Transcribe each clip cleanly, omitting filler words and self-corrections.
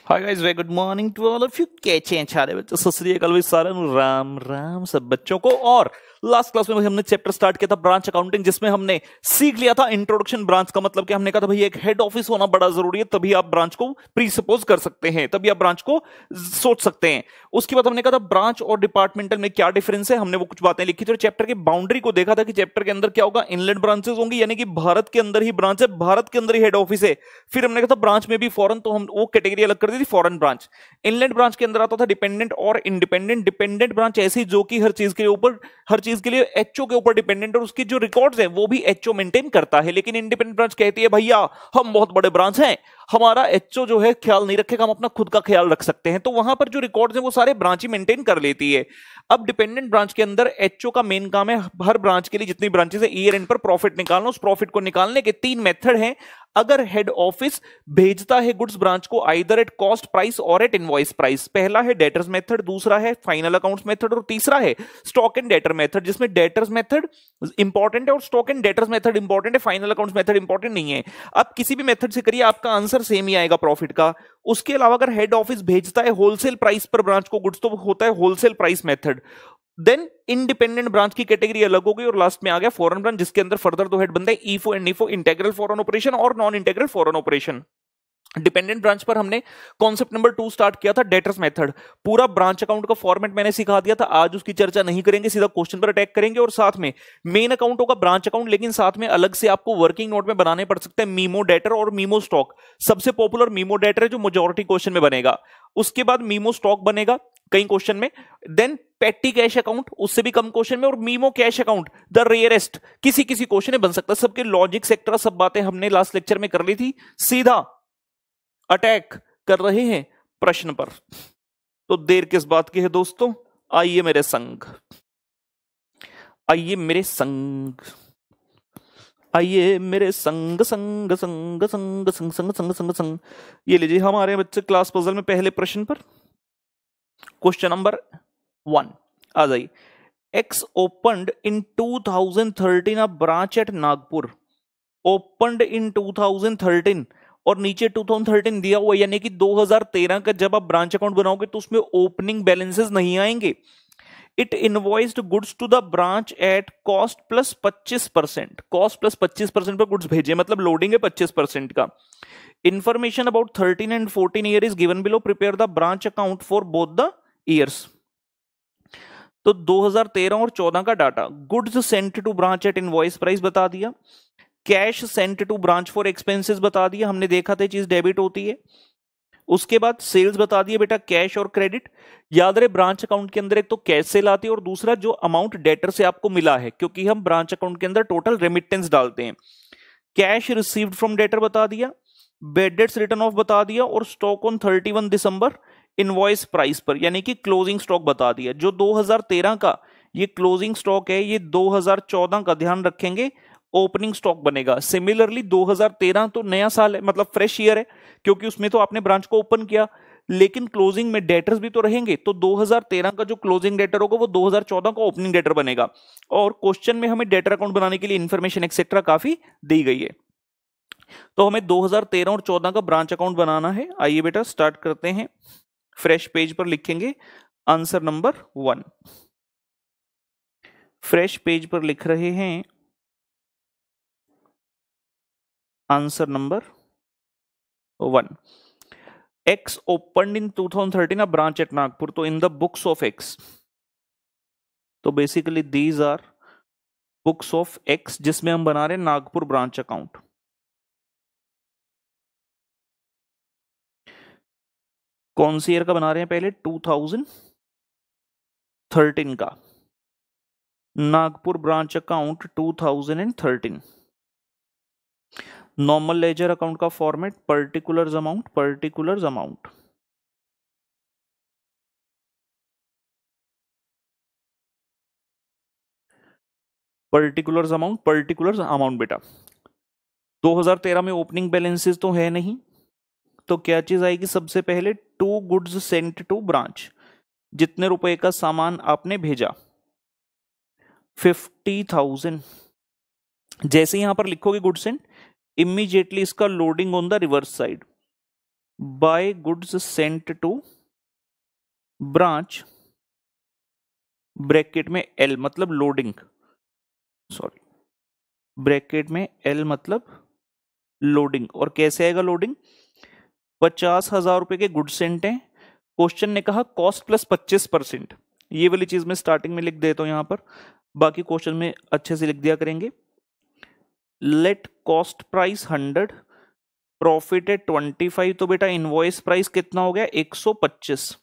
Hi guys, very good morning to all of you. कैसे हैं सारे बच्चे? सत श्री अकाल भाई, सारे राम राम सब बच्चों को। और लास्ट क्लास में हमने चैप्टर स्टार्ट किया था ब्रांच अकाउंटिंग, जिसमें हमने सीख लिया था इंट्रोडक्शन ब्रांच का मतलब कि हमने कहा था भाई एक हेड ऑफिस होना बड़ा जरूरी है, तभी आप ब्रांच को प्री सपोज कर सकते हैं, तभी आप ब्रांच को सोच सकते हैं। उसके बाद हमने कहा था ब्रांच और डिपार्टमेंटल में क्या डिफरेंस है, हमने वो कुछ बातें लिखी थी और चैप्टर की बाउंड्री को देखा था कि चैप्टर के अंदर क्या होगा, इनलैंड ब्रांचेस होंगी, यानी कि भारत के अंदर ही ब्रांच है, भारत के अंदर ही हेड ऑफिस है। फिर हमने कहा था ब्रांच में भी फॉरेन, तो हम वो कैटेगरी अलग कर दी थी, फॉरेन ब्रांच। इनलैंड ब्रांच के अंदर आता था डिपेंडेंट और इंडिपेंडेंट। डिपेंडेंट ब्रांच ऐसी जो कि हर चीज के ऊपर, हर चीज के लिए एचओ के ऊपर डिपेंडेंट, और उसकी जो रिकॉर्ड्स हैं वो भी एचओ मेंटेन करता है। लेकिन इंडिपेंडेंट ब्रांच कहती है भैया हम बहुत बड़े ब्रांच हैं, हमारा एचओ जो है ख्याल नहीं रखेगा, हम अपना खुद का ख्याल रख सकते हैं। तो वहां पर जो रिकॉर्ड्स हैं वो सारे ब्रांच ही मेंटेन कर लेती है। अब डिपेंडेंट ब्रांच के अंदर एचओ का मेन काम है हर ब्रांच के लिए जितनी ब्रांचेस है ईयर एंड पर प्रॉफिट निकालना। उस प्रॉफिट को निकालने के 3 मेथड हैं। अगर हेड ऑफिस भेजता है गुड्स ब्रांच को आइदर एट कॉस्ट प्राइस और एट इनवॉइस प्राइस। पहला है डेटर्स मेथड, दूसरा है फाइनल अकाउंट्स मेथड और तीसरा है स्टॉक एंड डेटर मेथड, जिसमें डेटर्स मेथड इंपॉर्टेंट है और stock and debtors method important है, फाइनल अकाउंट्स मेथड इंपॉर्टेंट नहीं है। अब किसी भी मेथड से करिए आपका आंसर सेम ही आएगा प्रॉफिट का। उसके अलावा अगर हेड ऑफिस भेजता है होलसेल प्राइस पर ब्रांच को गुड्स, तो होता है wholesale price method. Then independent branch की कैटेगरी अलग हो गई और लास्ट में आ गया फॉरेन ब्रांच, जिसके अंदर फर्दर दो हेड बनते हैं, ईफो एंड नीफो, इंटीग्रल फॉरेन ऑपरेशन और non integral foreign operation. Dependent branch पर हमने कॉन्सेप्ट नंबर 2 स्टार्ट किया था, डेटर्स मेथड। पूरा ब्रांच अकाउंट का फॉर्मेट मैंने सिखा दिया था, आज उसकी चर्चा नहीं करेंगे, सीधा क्वेश्चन पर अटैक करेंगे। और साथ में मेन अकाउंट होगा ब्रांच अकाउंट, लेकिन साथ में अलग से आपको वर्किंग नोट में बनाने पड़ सकते हैं मीमो डेटर और मीमो स्टॉक। सबसे पॉपुलर मीमो डेटर है जो मेजॉरिटी क्वेश्चन में बनेगा, उसके बाद मीमो स्टॉक बनेगा कई क्वेश्चन में, देन पेटी कैश अकाउंट उससे भी कम क्वेश्चन में, और memo cash account the rarest किसी किसी क्वेश्चन में बन सकता है। सबके लॉजिक सेक्टर सब बातें हमने लास्ट लेक्चर में कर ली थी। सीधा अटैक कर रहे हैं प्रश्न पर, तो देर किस बात की है दोस्तों, आइए मेरे संग, आइए मेरे संग, आइए मेरे संग संग संग संग संग संग संग संग संग। ये लीजिए हमारे बच्चे क्लास पजल में पहले प्रश्न पर क्वेश्चन नंबर 1 आ जाइए। एक्स ओपनड इन 2013 अ ब्रांच एट नागपुर। ओपनड इन 2013 और नीचे 2013 दिया हुआ, यानी कि 2013 का जब आप ब्रांच अकाउंट बनाओगे तो उसमें ओपनिंग बैलेंसेस नहीं आएंगे। It invoiced goods to the branch at cost plus 25%। Cost plus 25% पर गुड्स भेजे, मतलब लोडिंग है 25% का। Information about 13 and 14 year is given below, prepare the branch account for both the years. तो 2013 और 14 का डाटा, goods sent to branch at invoice price बता दिया, cash sent to branch for expenses बता दिया, हमने देखा था चीज डेबिट होती है। उसके बाद सेल्स बता दिए बेटा, कैश और क्रेडिट। याद रहे ब्रांच अकाउंट के अंदर एक तो कैश सेल आती है और दूसरा जो अमाउंट डेटर से आपको मिला है, क्योंकि हम ब्रांच अकाउंट के अंदर टोटल रेमिटेंस डालते हैं। कैश रिसीव्ड फ्रॉम डेटर बता दिया, बेड डेट्स रिटर्न ऑफ बता दिया, और stock on 31 December invoice price पर, यानी कि क्लोजिंग स्टॉक बता दिया। जो 2013 का ये क्लोजिंग स्टॉक है, ये 2014 का ध्यान रखेंगे ओपनिंग स्टॉक बनेगा। सिमिलरली 2013 तो नया साल है, मतलब फ्रेश ईयर है, क्योंकि उसमें तो आपने ब्रांच को ओपन किया, लेकिन क्लोजिंग में डेटर्स भी तो रहेंगे, तो 2013 का जो क्लोजिंग डेटर होगा वो 2014 का ओपनिंग डेटर बनेगा। और क्वेश्चन में हमें डेटर अकाउंट बनाने के लिए इंफॉर्मेशन एक्सेट्रा काफी दी गई है, तो हमें 2013 और 14 का ब्रांच अकाउंट बनाना है। आइए बेटा स्टार्ट करते हैं। फ्रेश पेज पर लिखेंगे आंसर नंबर 1। फ्रेश पेज पर लिख रहे हैं answer number 1। X opened in 2013 a branch at Nagpur, तो in the books of X, तो basically these are books of X, जिसमें हम बना रहे हैं नागपुर ब्रांच अकाउंट। कौन सी ईयर का बना रहे हैं, पहले 2013 का Nagpur branch account 2013। Normal ledger account का format particulars amount, particulars amount. Particulars amount, particulars amount बेटा। 2013 में ओपनिंग बैलेंसेस तो है नहीं, तो क्या चीज आएगी सबसे पहले, to goods sent to branch, जितने रुपए का सामान आपने भेजा 50,000। जैसे यहां पर लिखोगे गुड्स सेंट, इमीडिएटली इसका loading on the reverse side, by goods sent to branch bracket में एल मतलब लोडिंग, सॉरी ब्रैकेट में एल मतलब लोडिंग। और कैसे आएगा लोडिंग? 50,000 रुपए के गुड सेंट है, क्वेश्चन ने कहा कॉस्ट प्लस 25%, ये वाली चीज मैं स्टार्टिंग में लिख देता हूं यहां पर, बाकी क्वेश्चन में अच्छे से लिख दिया करेंगे। लेट कॉस्ट प्राइस 100, प्रॉफिट है 25, तो बेटा इनवॉइस प्राइस कितना हो गया 125,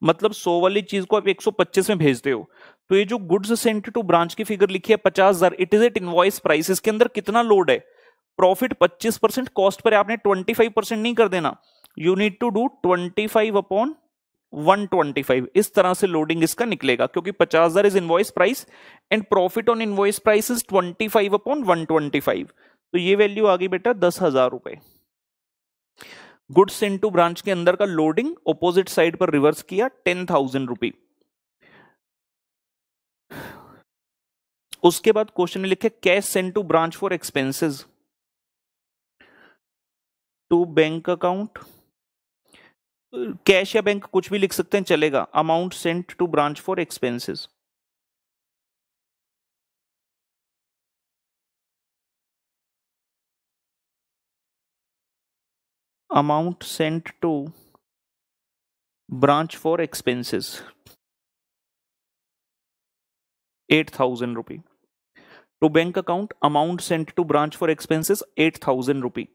मतलब 100 वाली चीज को आप 125 में भेजते हो। तो ये जो गुड्स सेंट टू ब्रांच की फिगर लिखी है 50,000, it is at invoice price, इसके अंदर कितना लोड है? प्रॉफिट 25%, कॉस्ट पर आपने 25% नहीं कर देना, you need to do 25 upon 125, इस तरह से लोडिंग इसका निकलेगा, क्योंकि 50,000 is invoice price and profit on invoice price is 25 upon 125, तो ये वैल्यू आ गई बेटा 10,000 रुपए। गुड्स सेंट टू ब्रांच के अंदर का लोडिंग ऑपोजिट साइड पर रिवर्स किया 10,000 रुपी। उसके बाद क्वेश्चन में लिखे cash sent to branch for expenses to bank account, cash या बैंक कुछ भी लिख सकते हैं चलेगा, amount sent to branch for expenses, amount sent to branch for expenses 8,000 rupee, to bank account amount sent to branch for expenses 8,000 rupee,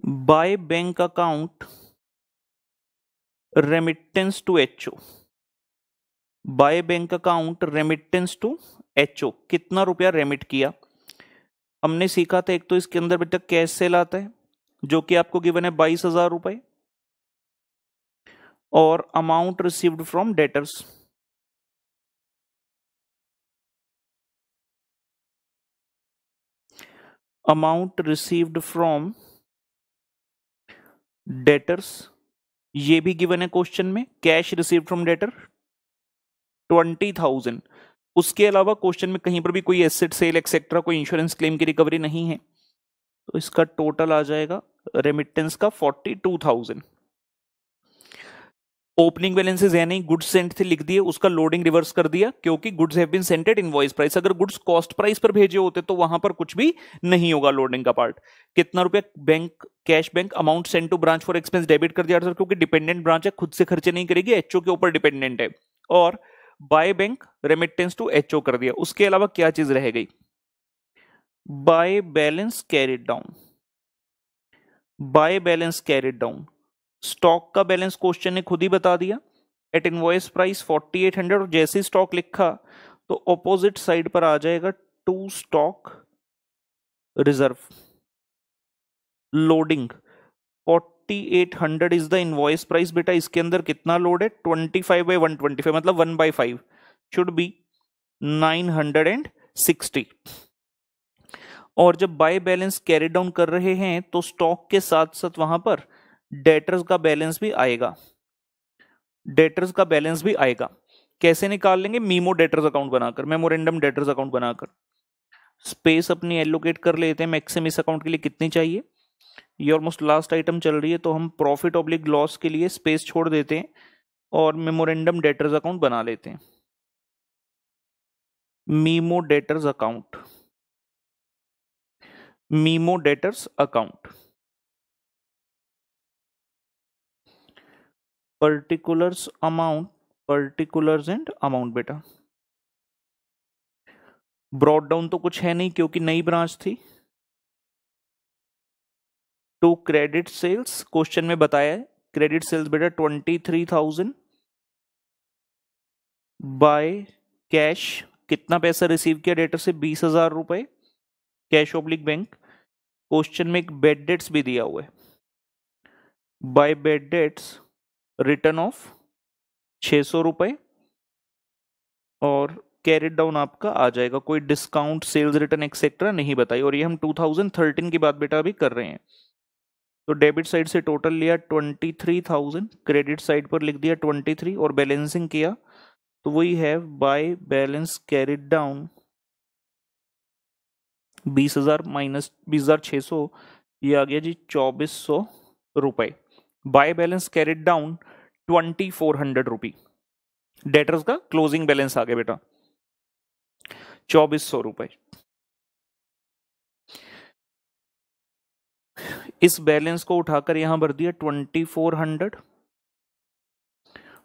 by bank account remittance to HO, by bank account remittance to HO, कितना रुपया remit किया? हमने सीखा था एक तो इसके अंदर बेटा कैश सेल आता है जो कि आपको गिवन है 22,000 रुपए, और amount received from debtors, amount received from debtors, ये भी गिवन है क्वेश्चन में, कैश रिसीव्ड फ्रॉम डेटर 20,000। उसके अलावा क्वेश्चन में कहीं पर भी कोई एसेट सेल एक्सेट्रा कोई इंश्योरेंस क्लेम की रिकवरी नहीं है, तो इसका टोटल आ जाएगा रेमिटेंस का 42,000। ओपनिंग बैलेंसेस है नहीं, गुड्स सेंट थे लिख दिए, उसका लोडिंग रिवर्स कर दिया क्योंकि goods have been sent at invoice price, अगर गुड्स कॉस्ट प्राइस पर भेजे होते तो वहां पर कुछ भी नहीं होगा लोडिंग का पार्ट। कितना रुपया bank cash bank amount sent to branch for expense debit कर दिया सर, क्योंकि डिपेंडेंट ब्रांच है खुद से खर्चे नहीं करेगी, एचओ के ऊपर डिपेंडेंट है, और by bank remittance to HO कर दिया। उसके अलावा क्या चीज रह गई? By balance carried down, by balance carried down, stock का बैलेंस क्वेश्चन ने खुद ही बता दिया एट इनवॉइस प्राइस 4800, और जैसे स्टॉक लिखा तो ऑपोजिट साइड पर आ जाएगा to stock reserve, loading 4800 is the invoice price, बेटा इसके अंदर कितना लोड है 25/125, मतलब 1/5 शुड बी 960। और जब बाय बैलेंस कैरी डाउन कर रहे हैं तो स्टॉक के साथ साथ वहां पर डेटर्स का बैलेंस भी आएगा, डेटर्स का बैलेंस भी आएगा। कैसे निकाल लेंगे? मीमो डेटर्स अकाउंट बनाकर, मेमोरेंडम डेटर्स अकाउंट बनाकर, स्पेस अपनी एलोकेट कर लेते हैं मैक्सिमम इस अकाउंट के लिए कितनी चाहिए, ये ऑलमोस्ट लास्ट आइटम चल रही है, तो हम प्रॉफिट ऑब्लिक लॉस के लिए स्पेस छोड़ देते हैं और मेमोरेंडम डेटर्स अकाउंट बना लेते हैं, memo debtors account, memo debtors account, particulars amount, particulars and amount, बेटा ब्रॉड डाउन तो कुछ है नहीं क्योंकि नई ब्रांच थी, टू क्रेडिट सेल्स क्वेश्चन में बताया है, क्रेडिट सेल्स बेटा 23,000, बाय कैश कितना पैसा रिसीव किया डेटर से 20,000 रुपए, कैश ऑब्लिक बैंक, क्वेश्चन में एक बेड डेट्स भी दिया हुआ है, by bad debts return of 600 रुपए, और कैरिड डाउन आपका आ जाएगा, कोई डिस्काउंट सेल्स रिटर्न एक्सेट्रा नहीं बताई, और ये हम 2013 की बात बेटा अभी कर रहे हैं। तो डेबिट साइड से टोटल लिया 23,000, क्रेडिट साइड पर लिख दिया 23 और बैलेंसिंग किया तो वही है bye balance carried down 20,000 minus 20,600, ये आ गया जी 2,400 रुपए। बाय बैलेंस कैरिड डाउन 2,400 रुपी। डेटर्स का क्लोजिंग बैलेंस आ गया बेटा 2,400 रुपए। इस बैलेंस को उठाकर यहां भर दिया 2,400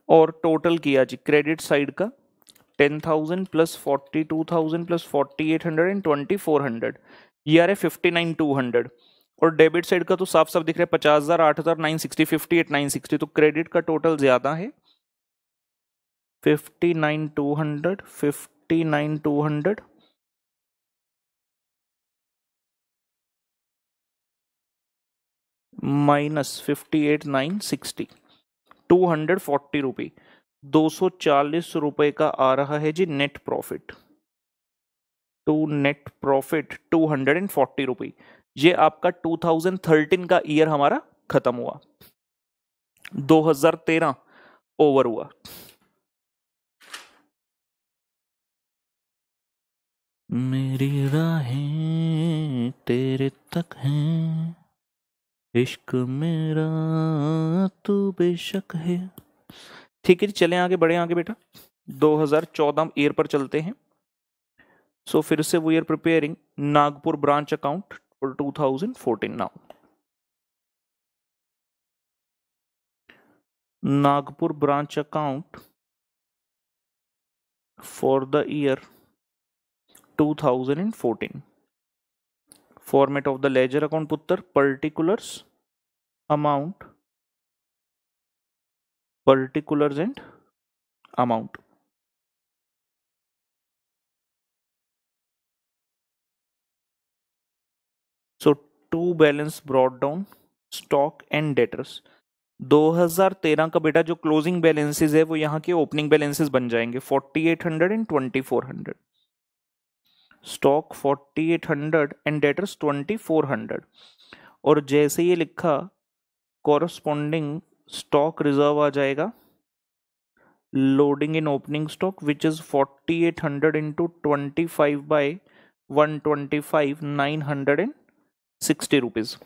और टोटल किया जी क्रेडिट साइड का 10,000 प्लस 42,000 प्लस 4,800 एंड 2,400, ये आ रहा है 59,200। और डेबिट साइड का तो साफ साफ दिख रहा है 50,000, 8,000, 960, 58,960। तो क्रेडिट का टोटल ज्यादा है 59,200, 59,200 माइनस 58,960, 240 रुपये, 240 रुपए का आ रहा है जी net profit. To net profit 240 रुपये। ये आपका 2013 का ईयर हमारा खत्म हुआ, 2013 ओवर हुआ। मेरी राहें तेरे तक हैं, इश्क मेरा तू बेशक है। ठीक है जी, चलें आगे, बढ़े आगे बेटा। 2014 ईयर पर चलते हैं। सो फिर से we are preparing Nagpur branch account for 2014 now. Nagpur branch account for the year 2014. Format of the ledger account puttar particulars, amount, particulars and amount. So two balance brought down, stock and debtors. 2013 का बेटा जो closing balances है वो यहाँ के opening balances बन जाएंगे 4,800 and 2,400। Stock 4,800 and debtors 2,400। और जैसे ये लिखा कॉरस्पॉन्डिंग स्टॉक रिजर्व आ जाएगा loading in opening stock which is 4,800 into 25 by 125, 960 rupees.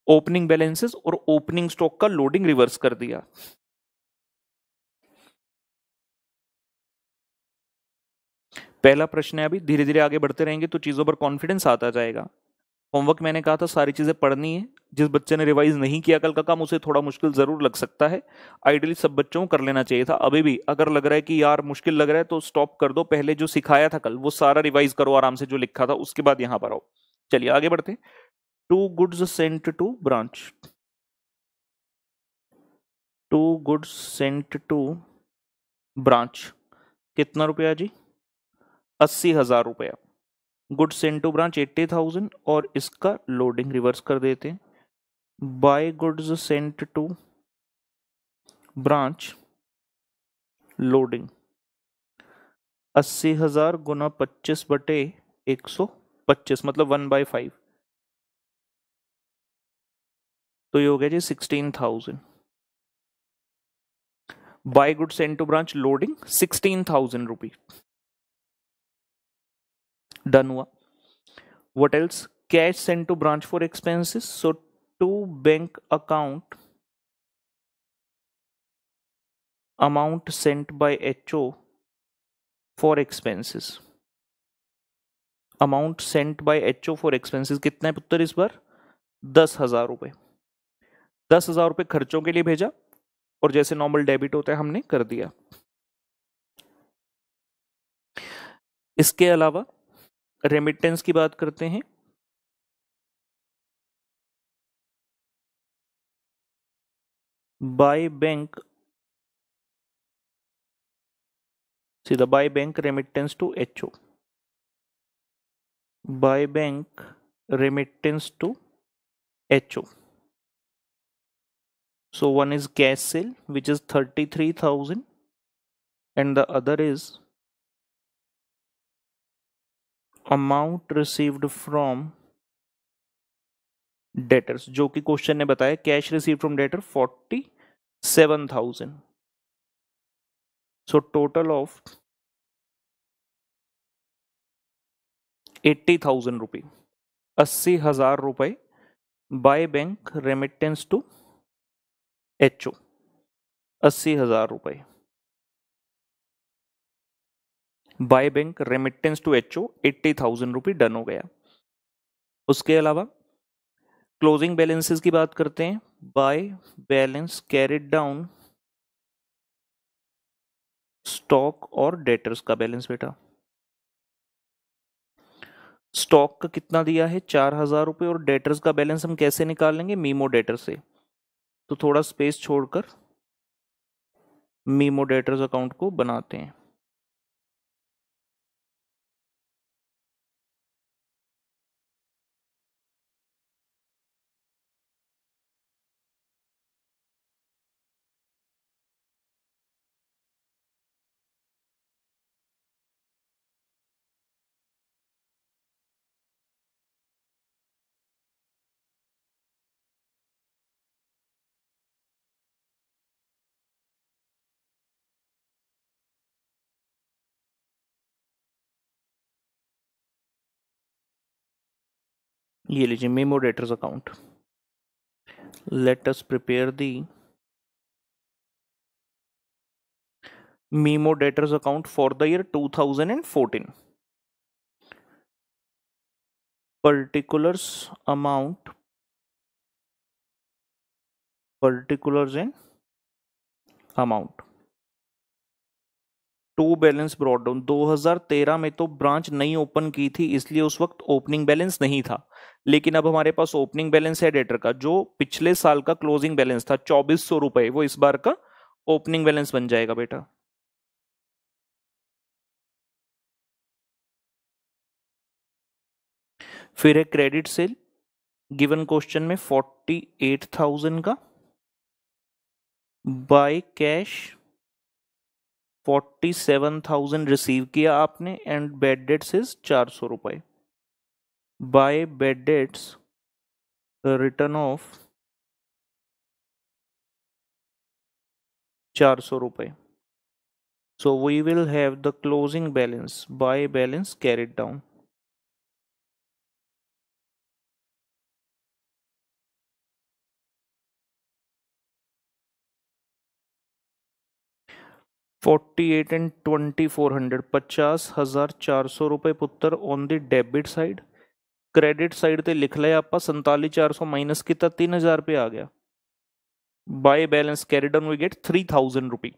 Opening balances और ओपनिंग स्टॉक का लोडिंग रिवर्स कर दिया। पहला प्रश्न है, अभी धीरे धीरे आगे बढ़ते रहेंगे तो चीजों पर कॉन्फिडेंस आता जाएगा। होमवर्क मैंने कहा था सारी चीजें पढ़नी है। जिस बच्चे ने रिवाइज नहीं किया कल का काम उसे थोड़ा मुश्किल जरूर लग सकता है। आइडियली सब बच्चों को कर लेना चाहिए था। अभी भी अगर लग रहा है कि यार मुश्किल लग रहा है तो स्टॉप कर दो, पहले जो सिखाया था कल वो सारा रिवाइज करो आराम से जो लिखा था, उसके बाद यहां पर आओ। चलिए आगे बढ़ते। To goods sent to branch, to goods sent to branch कितना रुपया जी? 80,000 रुपया। गुड्स सेंट टू ब्रांच 80,000 और इसका लोडिंग रिवर्स कर देते हैं। By goods sent to branch loading 80,000 गुना 25/125 मतलब 1/5, तो ये हो गया जी 16,000। By good sent to branch loading 16,000 rupee. Done हुआ। What else? Cash sent to branch for expenses, so to bank account amount sent by HO for expenses. Amount sent by HO for expenses कितना है पुत्र इस बार? 10,000 रुपए। 10,000 रुपए खर्चों के लिए भेजा और जैसे नॉर्मल डेबिट होता है हमने कर दिया। इसके अलावा रेमिटेंस की बात करते हैं। बाय बैंक, सीधा by bank remittance to HO, by bank remittance to HO. So one is cash sale which is 33,000 and the other is amount received from debtors, जो कि क्वेश्चन ने बताया cash receive from debtor 47,000। So total of 80,000 रुपये, 80,000 रुपए by bank remittance to HO, 80,000 रुपए by bank remittance to HO, 80,000 रुपये done हो गया। उसके अलावा क्लोजिंग बैलेंसेस की बात करते हैं। Bye balance carried down stock और डेटर्स का बैलेंस बेटा। स्टॉक का कितना दिया है 4,000 रुपये, और डेटर्स का बैलेंस हम कैसे निकाल लेंगे, मीमो डेटर से। तो थोड़ा स्पेस छोड़कर मीमो डेटर्स अकाउंट को बनाते हैं। ये लीजिए memo debtors account. Let us prepare the memo debtors account for the year 2014। particulars amount, particulars in amount to balance brought down. 2013 में तो ब्रांच नई ओपन की थी, इसलिए उस वक्त ओपनिंग बैलेंस नहीं था, लेकिन अब हमारे पास ओपनिंग बैलेंस है डेटर का। जो पिछले साल का क्लोजिंग बैलेंस था 2400 रुपए, वो इस बार का ओपनिंग बैलेंस बन जाएगा बेटा। फिर है क्रेडिट सेल, गिवन क्वेश्चन में 48,000 का, बाय कैश 47,000 रिसीव किया आपने, एंड बेड डेट्स इज 400 रुपए। By bad debts return of 400 रुपए। So we will have the closing balance by balance carried down. $48 and 2,400, 50,400 रुपए पुत्र on the debit side. Credit side ते लिख लिया आप 47,400 माइनस कितना 3,000 पे आ गया। By balance carried down we get 3,000 rupee.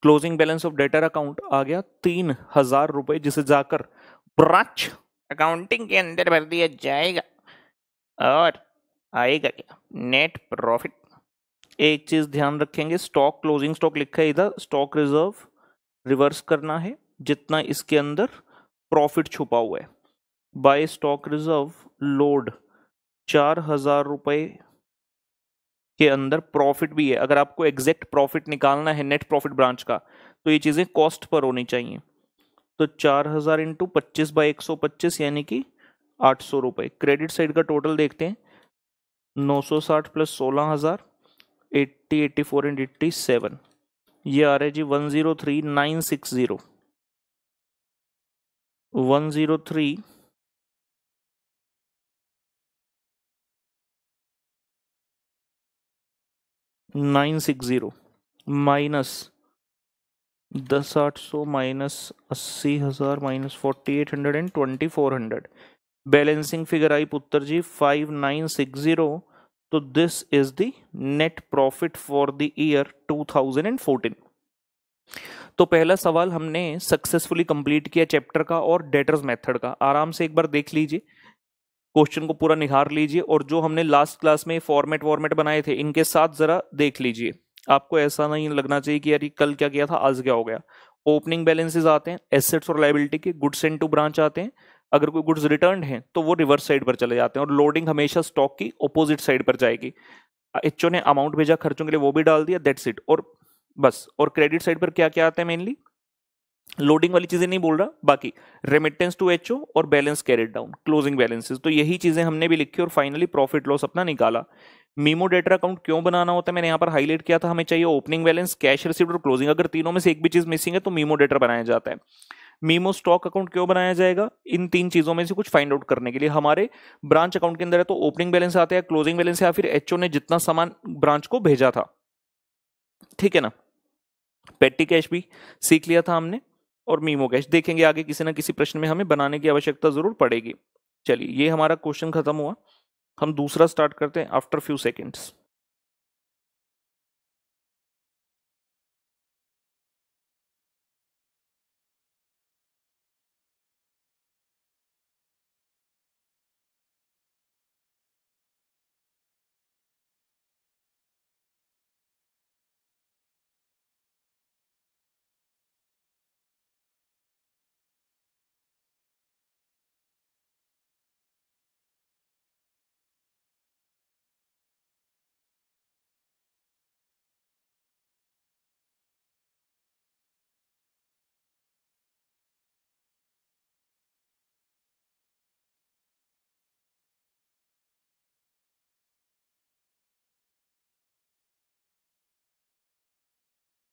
Closing balance of debtor account आ गया 3,000 रुपए, जिसे जाकर ब्रांच अकाउंटिंग के अंदर भर दिया जाएगा और आएगा क्या, नेट प्रॉफिट। एक चीज ध्यान रखेंगे, स्टॉक क्लोजिंग स्टॉक लिखा है इधर, स्टॉक रिजर्व रिवर्स करना है जितना इसके अंदर प्रॉफिट छुपा हुआ है। बाय स्टॉक रिजर्व लोड 4,000 रुपए के अंदर प्रॉफिट भी है। अगर आपको एग्जैक्ट प्रॉफिट निकालना है नेट प्रॉफिट ब्रांच का, तो ये चीजें कॉस्ट पर होनी चाहिए। तो 4,000 इंटू 25 बाई 125 यानी कि 800 रुपए। क्रेडिट साइड का टोटल देखते हैं, 960 प्लस 16,000, 80, 84 एंड 87, ये आ रहा है जी 103,960, 103,960 minus 10,800 minus 80,000 minus 4,800 and 2,400, balancing figure आई पुत्र जी 5,960। तो this is the net profit for the year 2014। तो पहला सवाल हमने सक्सेसफुली कंप्लीट किया चैप्टर का और डेटर्स मेथड का। आराम से एक बार देख लीजिए, क्वेश्चन को पूरा निहार लीजिए, और जो हमने लास्ट क्लास में फॉर्मेट बनाए थे इनके साथ जरा देख लीजिए। आपको ऐसा नहीं लगना चाहिए कि यार ये कल क्या किया था आज क्या हो गया। ओपनिंग बैलेंसेस आते हैं एसेट्स और लायबिलिटी के, गुड्स एंड टू ब्रांच आते हैं, अगर कोई गुड्स रिटर्न है तो वो रिवर्स साइड पर चले जाते हैं, और लोडिंग हमेशा स्टॉक की ऑपोजिट साइड पर जाएगी। एचओ ने अमाउंट भेजा खर्चों के लिए, वो भी डाल दिया, दैट्स इट, और बस। और क्रेडिट साइड पर क्या क्या आता है, मेनली लोडिंग वाली चीजें नहीं बोल रहा, बाकी रेमिटेंस टू एचओ और balance carried down, closing balances. तो यही चीजें हमने भी लिखी और फाइनली प्रॉफिट लॉस अपना निकाला। मीमो डेटर अकाउंट क्यों बनाना होता है, मैंने यहाँ पर हाईलाइट किया था, हमें चाहिए ओपनिंग बैलेंस, कैश रिसीव्ड और क्लोजिंग। अगर तीनों में से एक भी चीज मिसिंग है तो मीमो डेटर बनाया जाता है। मीमो स्टॉक अकाउंट क्यों बनाया जाएगा? इन 3 चीजों में से कुछ फाइंड आउट करने के लिए। हमारे ब्रांच अकाउंट के अंदर है तो ओपनिंग बैलेंस आता है, क्लोजिंग बैलेंस या फिर एचओ ने जितना सामान ब्रांच को भेजा था, ठीक है ना। पेटी कैश भी सीख लिया था हमने, और मीमो कैश देखेंगे आगे किसी ना किसी प्रश्न में हमें बनाने की आवश्यकता जरूर पड़ेगी। चलिए, ये हमारा क्वेश्चन खत्म हुआ, हम दूसरा स्टार्ट करते हैं आफ्टर फ्यू सेकेंड्स।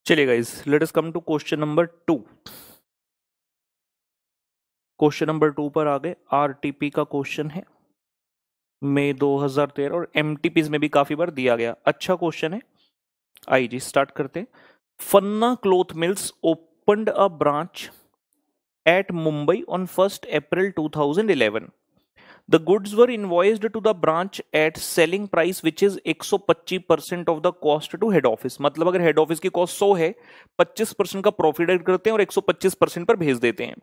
चलिए guys, let us come to question number 2। Question number 2 पर आ गए। आरटीपी का क्वेश्चन है, मई 2013, और एमटीपीज में भी काफी बार दिया गया। अच्छा क्वेश्चन है, आइए जी स्टार्ट करते हैं। Fanna cloth mills opened a branch at Mumbai on 1st April 2011. The goods were invoiced to the branch at selling price which is 125% of the cost to head office. मतलब अगर हेड ऑफिस की cost 100 है, 25% का profit add करते हैं और 125% पर भेज देते हैं।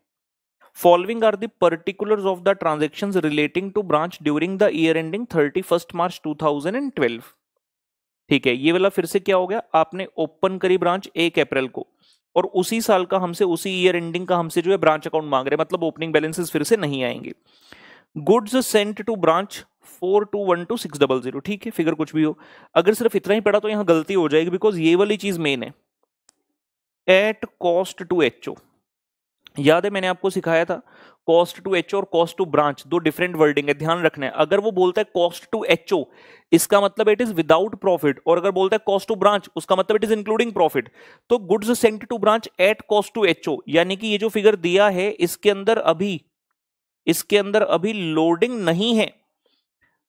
Following are the particulars of the transactions relating to branch during the year ending 31st March 2012. ठीक है, ये वाला फिर से क्या हो गया, आपने ओपन करी ब्रांच 1 अप्रैल को, और उसी साल का हमसे, उसी ईयर एंडिंग का हमसे जो है ब्रांच अकाउंट मांग रहे हैं, मतलब ओपनिंग बैलेंसेस फिर से नहीं आएंगे। गुड्स सेंट टू ब्रांच 4212 ठीक है, फिगर कुछ भी हो। अगर सिर्फ इतना ही पड़ा तो यहां गलती हो जाएगी, बिकॉज ये वाली चीज मेन है। एट कॉस्ट टू एचओ, याद है मैंने आपको सिखाया था, कॉस्ट टू एचओ और कॉस्ट टू ब्रांच दो डिफरेंट वर्डिंग है, ध्यान रखना है। अगर वो बोलता है कॉस्ट टू एचओ, इसका मतलब इट इज विदाउट प्रॉफिट, और अगर बोलता है कॉस्ट टू ब्रांच, उसका मतलब इट इज इंक्लूडिंग प्रॉफिट। तो goods sent to branch at cost to HO, यानी कि ये जो फिगर दिया है इसके अंदर अभी लोडिंग नहीं है।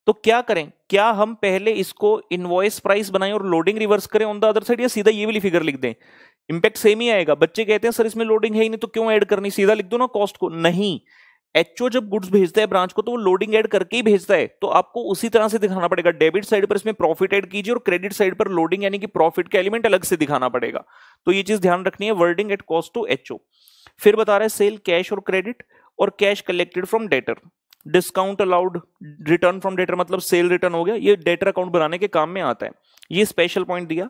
तो क्या करें, क्या हम पहले इसको इनवॉइस प्राइस बनाएं और लोडिंग रिवर्स करें ऑन द अदर साइड, या सीधा ये वाली फिगर लिख दें? इंपैक्ट सेम ही आएगा। बच्चे कहते हैं सर इसमें लोडिंग है ही नहीं तो क्यों ऐड करनी, सीधा लिख दो ना कॉस्ट को। नहीं, एचओ जब गुड्स भेजता है ब्रांच को तो वो लोडिंग ऐड करके ही भेजता है, तो आपको उसी तरह से दिखाना पड़ेगा। डेबिट साइड पर इसमें प्रॉफिट ऐड कीजिए और क्रेडिट साइड पर लोडिंग यानी कि प्रॉफिट का एलिमेंट अलग से दिखाना पड़ेगा। तो ये चीज ध्यान रखनी है, wording at cost to HO. फिर बता रहा है सेल कैश और क्रेडिट, और cash collected from debtor, discount allowed, return from debtor मतलब सेल रिटर्न हो गया, ये डेटर अकाउंट बनाने के काम में आता है। ये स्पेशल पॉइंट दिया।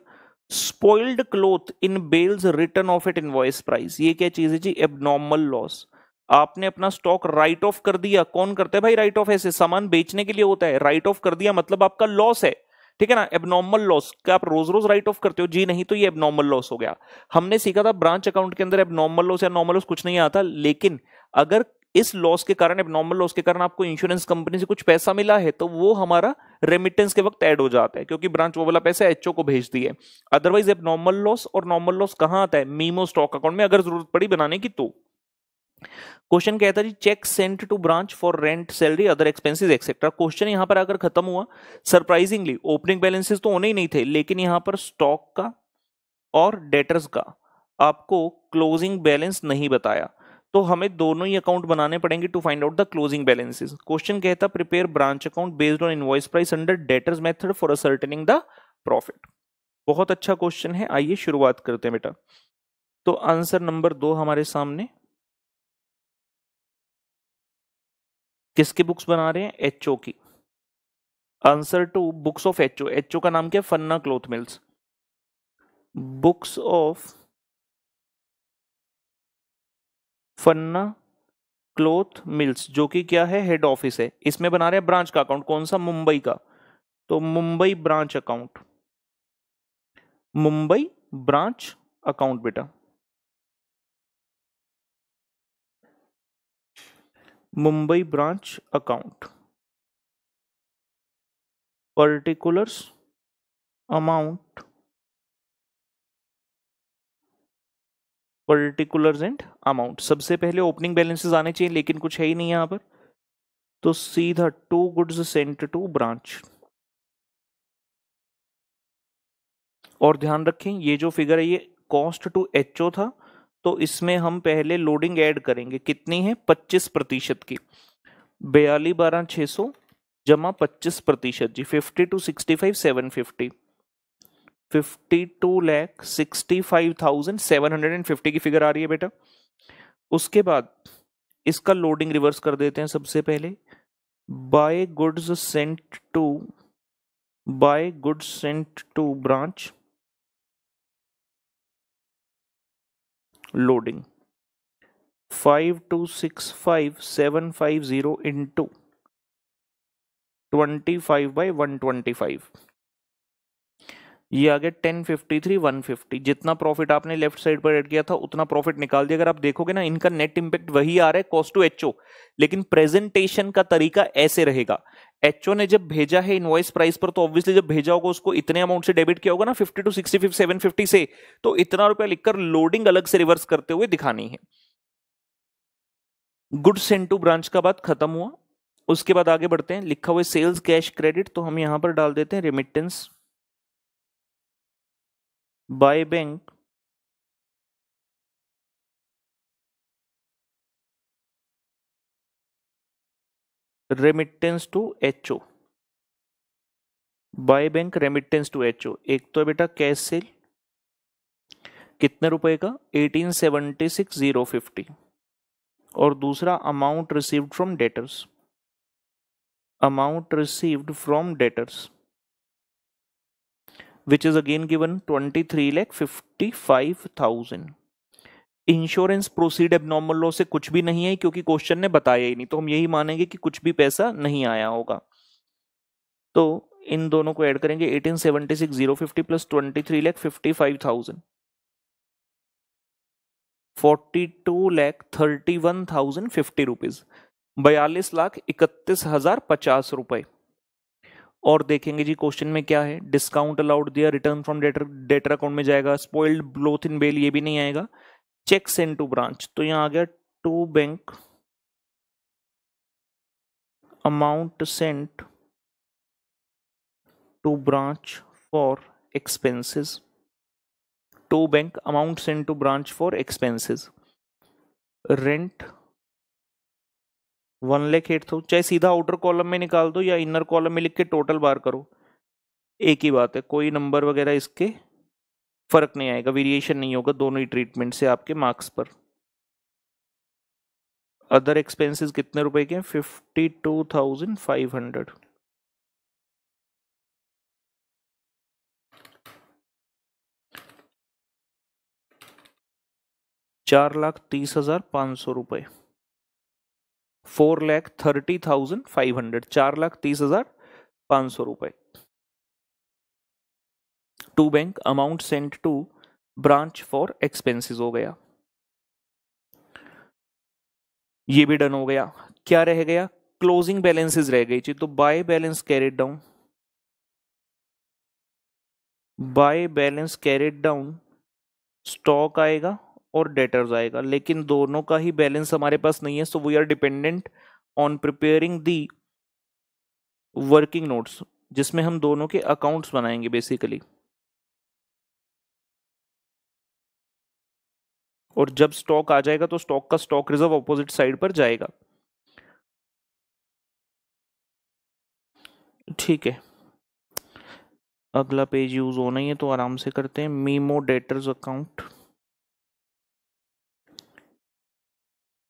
Spoiled cloth in bales written off at invoice price, ये क्या चीज है जी, एबनॉर्मल लॉस। आपने अपना स्टॉक राइट ऑफ कर दिया, कौन करता है भाई राइट ऑफ? ऐसे सामान बेचने के लिए होता है, राइट ऑफ कर दिया मतलब आपका लॉस है, ठीक है ना। एबनॉर्मल लॉस, क्या आप रोज रोज राइट ऑफ करते हो? जी नहीं, तो ये एबनॉर्मल लॉस हो गया। हमने सीखा था ब्रांच अकाउंट के अंदर एबनॉर्मल लॉस या नॉर्मल लॉस कुछ नहीं आता, लेकिन अगर इस लॉस के कारण, एबनॉर्मल लॉस के कारण आपको इंश्योरेंस कंपनी से कुछ पैसा मिला है तो वो हमारा रेमिटेंस के वक्त ऐड हो जाता है, क्योंकि ब्रांच वो वाला पैसा एचओ को भेज दी है। अदरवाइज एबनॉर्मल लॉस और नॉर्मल लॉस कहां आता है? मीमो स्टॉक अकाउंट में, अगर जरूरत पड़ी बनाने की तो। क्वेश्चन कहता है जी cheque sent to branch for rent, salary, other expenses etcetera. Question यहां पर आकर खत्म हुआ। सरप्राइजिंगली ओपनिंग बैलेंसेस तो होने ही नहीं थे, लेकिन यहां पर स्टॉक का और डेटर्स का आपको क्लोजिंग बैलेंस नहीं बताया, तो हमें दोनों ही अकाउंट बनाने पड़ेंगे to find out the closing balances. Question कहता prepare branch account based on invoice price under debtors method for ascertaining the profit. बहुत अच्छा क्वेश्चन है, आइए शुरुआत करते हैं बेटा। तो आंसर नंबर 2 हमारे सामने, किसकी बुक्स बना रहे हैं? एचओ की। Answer 2 books of HO. HO का नाम क्या है? Fanna cloth mills. Books of Fanna cloth mills, जो कि क्या है? हेड ऑफिस है। इसमें बना रहे हैं ब्रांच का अकाउंट, कौन सा? मुंबई का। तो Mumbai branch account, Mumbai branch account बेटा, Mumbai branch account. Particulars amount particulars and amount. सबसे पहले ओपनिंग बैलेंसेस आने चाहिए, लेकिन कुछ है ही नहीं यहां पर, तो सीधा to goods sent to branch. और ध्यान रखें ये जो फिगर है ये कॉस्ट टू एचओ था, तो इसमें हम पहले लोडिंग ऐड करेंगे। कितनी है? 25% की। 42,12,600 जमा 25% जी। 50 टू 65 750, 52,65,750 की फिगर आ रही है बेटा। उसके बाद इसका लोडिंग रिवर्स कर देते हैं। सबसे पहले by goods sent to branch, loading 5265,750 into 25/125, ये आ गया 1053,150। जितना प्रॉफिट आपने लेफ्ट साइड पर ऐड किया था उतना प्रॉफिट निकाल दिया। अगर आप देखोगे ना, इनका नेट इंपैक्ट वही आ रहा है कॉस्ट टू एचओ, लेकिन प्रेजेंटेशन का तरीका ऐसे रहेगा। एचओ ने जब भेजा है इनवॉइस प्राइस पर, तो ऑब्वियसली जब भेजा होगा उसको इतने अमाउंट से डेबिट किया होगा ना, 50 टू 65 750 से, तो इतना रुपया लिखकर लोडिंग अलग से रिवर्स करते हुए दिखानी है। गुड्स सेंट टू ब्रांच का बात खत्म हुआ। उसके बाद आगे बढ़ते हैं। लिखा हुआ सेल्स कैश क्रेडिट, तो हम यहां पर डाल देते हैं remittance by bank remittance to HO, by bank remittance to HO. एक तो है बेटा कैश सेल, कितने रुपए का? 1876,050, और दूसरा amount received from debtors, amount received from debtors which is again given 23,55,000। Insurance proceed abnormal loss से कुछ भी नहीं है, क्योंकि क्वेश्चन ने बताया ही नहीं, तो हम यही मानेंगे कि कुछ भी पैसा नहीं आया होगा। तो इन दोनों को ऐड करेंगे, 1876,050 प्लस 23,55,000, 42,31,050 रुपीज, 42,31,050 रुपए। और देखेंगे जी क्वेश्चन में क्या है। डिस्काउंट अलाउड दिया, रिटर्न फ्रॉम डेटर अकाउंट में जाएगा, स्पॉइल्ड ब्लोथ इन बेल ये भी नहीं आएगा, चेक सेंड टू ब्रांच, तो यहां आ गया to bank amount sent to branch for expenses, to bank amount sent to branch for expenses, rent 1,08,000। चाहे सीधा आउटर कॉलम में निकाल दो या इनर कॉलम में लिख के टोटल बार करो, एक ही बात है, कोई नंबर वगैरह इसके फर्क नहीं आएगा, वेरिएशन नहीं होगा दोनों ही ट्रीटमेंट से आपके मार्क्स पर। अदर एक्सपेंसेस कितने रुपए के? 52,500। ₹4,30,500, 4,30,500, ₹4,30,500। To bank amount sent to branch for expenses हो गया, ये भी डन हो गया। क्या रह गया? क्लोजिंग बैलेंसेस रह गई थी, तो bye balance carried down, by balance carried down stock आएगा और डेटर्स आएगा, लेकिन दोनों का ही बैलेंस हमारे पास नहीं है, so we are dependent on preparing the working notes, जिसमें हम दोनों के अकाउंट्स बनाएंगे बेसिकली। और जब स्टॉक आ जाएगा तो स्टॉक का स्टॉक रिजर्व ऑपोजिट साइड पर जाएगा। ठीक है, अगला पेज यूज होना ही है तो आराम से करते हैं। Memo debtors account,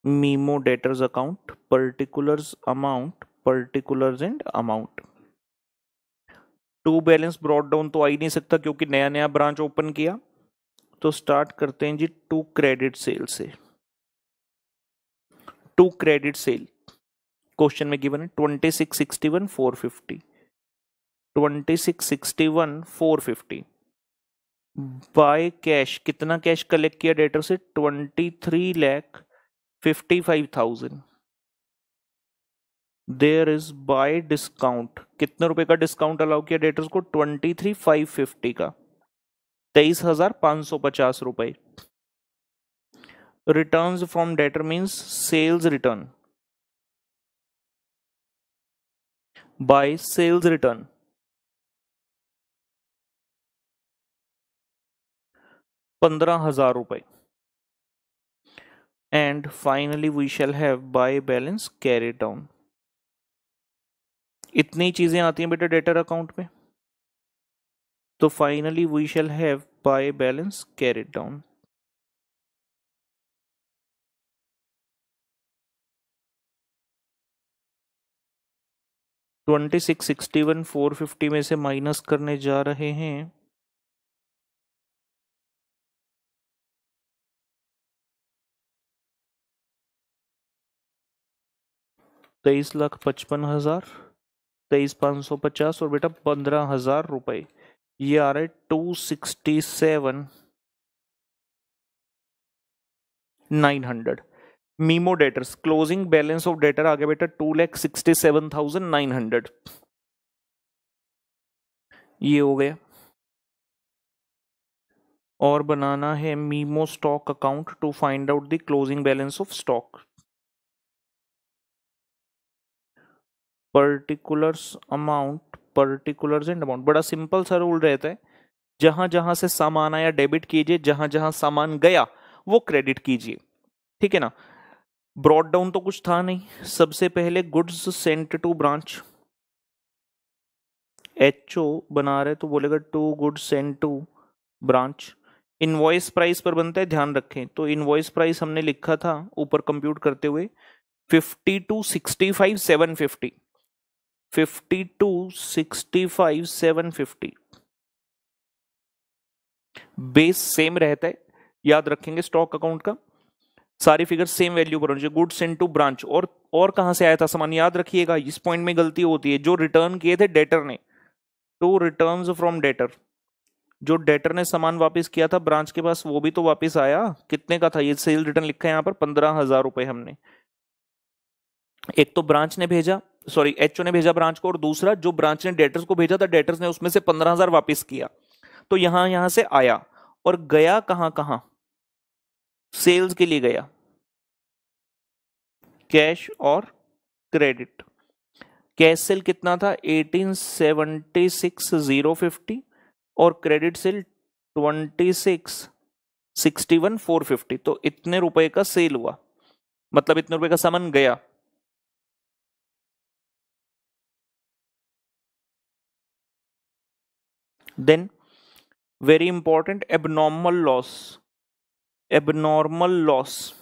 memo debtors account, particulars amount, particulars and amount. To balance brought down तो आ ही नहीं सकता क्योंकि नया नया ब्रांच ओपन किया, तो स्टार्ट करते हैं जी टू क्रेडिट सेल से। टू क्रेडिट सेल क्वेश्चन में गिवन है 2661,450, 2661,450। बाय कैश, कितना कैश कलेक्ट किया डेटर से? 23,55,000। देयर इज बाय डिस्काउंट, कितने रुपए का डिस्काउंट अलाउ किया डेटर्स को? 23,550 का, 23,550 रुपए। Returns from debtor means sales return by sales return 15,000 रुपए। And finally we shall have by balance carry down. इतनी चीजें आती हैं बेटा डेटर अकाउंट में, तो finally we shall have by balance carry down. $2661,450 में से माइनस करने जा रहे हैं 23,55,000, 23,550 और बेटा 15,000 रुपए। ये आ रहा है 267,900। Memo debtors closing balance of debtor आ गया बेटा 2,67,900। ये हो गया। और बनाना है memo stock account to find out the closing balance of stock. Particulars amount, particulars and amount, बड़ा सिंपल सा रूल रहता है, जहां जहां से सामान आया डेबिट कीजिए, जहां जहां सामान गया वो क्रेडिट कीजिए, ठीक है ना। ब्रॉड डाउन तो कुछ था नहीं, सबसे पहले goods sent to branch, HO बना रहे तो बोलेगा to goods sent to branch. Invoice price पर बनता है, ध्यान रखें, तो इनवॉइस प्राइस हमने लिखा था ऊपर कंप्यूट करते हुए 52,65,750, 52,65,750। बेस सेम रहता है, याद रखेंगे स्टॉक अकाउंट का, सारी फिगर सेम वैल्यू पर होनी चाहिए। गुड्स इनटू ब्रांच, और कहां से आया था सामान, याद रखिएगा, इस पॉइंट में गलती होती है, जो रिटर्न किए थे डेटर ने, टू रिटर्न्स फ्रॉम डेटर, जो डेटर ने सामान वापस किया था ब्रांच के पास वो भी तो वापस आया। कितने का था, ये सेल रिटर्न लिखा है यहाँ पर 15,000 रुपए हमने। एक तो ब्रांच ने भेजा, सॉरी एचओ ने भेजा ब्रांच को, और दूसरा जो ब्रांच ने डेटर्स को भेजा था, डेटर्स ने उसमें से 15,000 वापस किया, तो यहां से आया और गया कहां कहां, सेल्स के लिए गया, कैश और क्रेडिट। कैश सेल कितना था 1876,050 और क्रेडिट सेल 26,61,450, तो इतने रुपए का सेल हुआ, मतलब इतने रुपए का सामान गया। Then very important, abnormal loss, abnormal loss.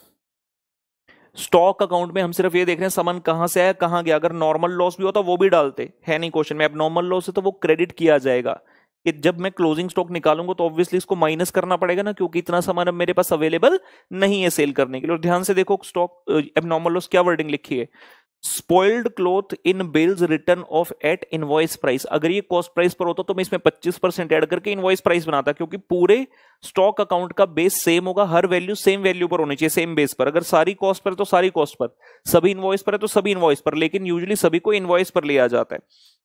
Stock account में हम सिर्फ ये देख रहे हैं सामान कहां से आया कहां गया, अगर नॉर्मल लॉस भी होता वो भी डालते, है नहीं क्वेश्चन में। एबनॉर्मल लॉस है तो वो क्रेडिट किया जाएगा, कि जब मैं क्लोजिंग स्टॉक निकालूंगा तो ऑब्वियसली इसको माइनस करना पड़ेगा ना, क्योंकि इतना सामान अब मेरे पास अवेलेबल नहीं है सेल करने के लिए। और ध्यान से देखो स्टॉक एबनॉर्मल लॉस क्या वर्डिंग लिखी है, spoiled cloth in bills written off at invoice price. अगर ये कॉस्ट प्राइस पर होता तो मैं इसमें 25% ऐड करके इनवॉइस प्राइस बनाता, क्योंकि पूरे स्टॉक अकाउंट का बेस सेम होगा, हर वैल्यू सेम वैल्यू पर होनी चाहिए, सेम बेस पर। अगर सारी कॉस्ट पर है तो सारी कॉस्ट पर, सभी इनवॉइस पर है तो सभी इनवॉइस पर, लेकिन यूजुअली सभी को इनवॉइस पर लिया जाता है।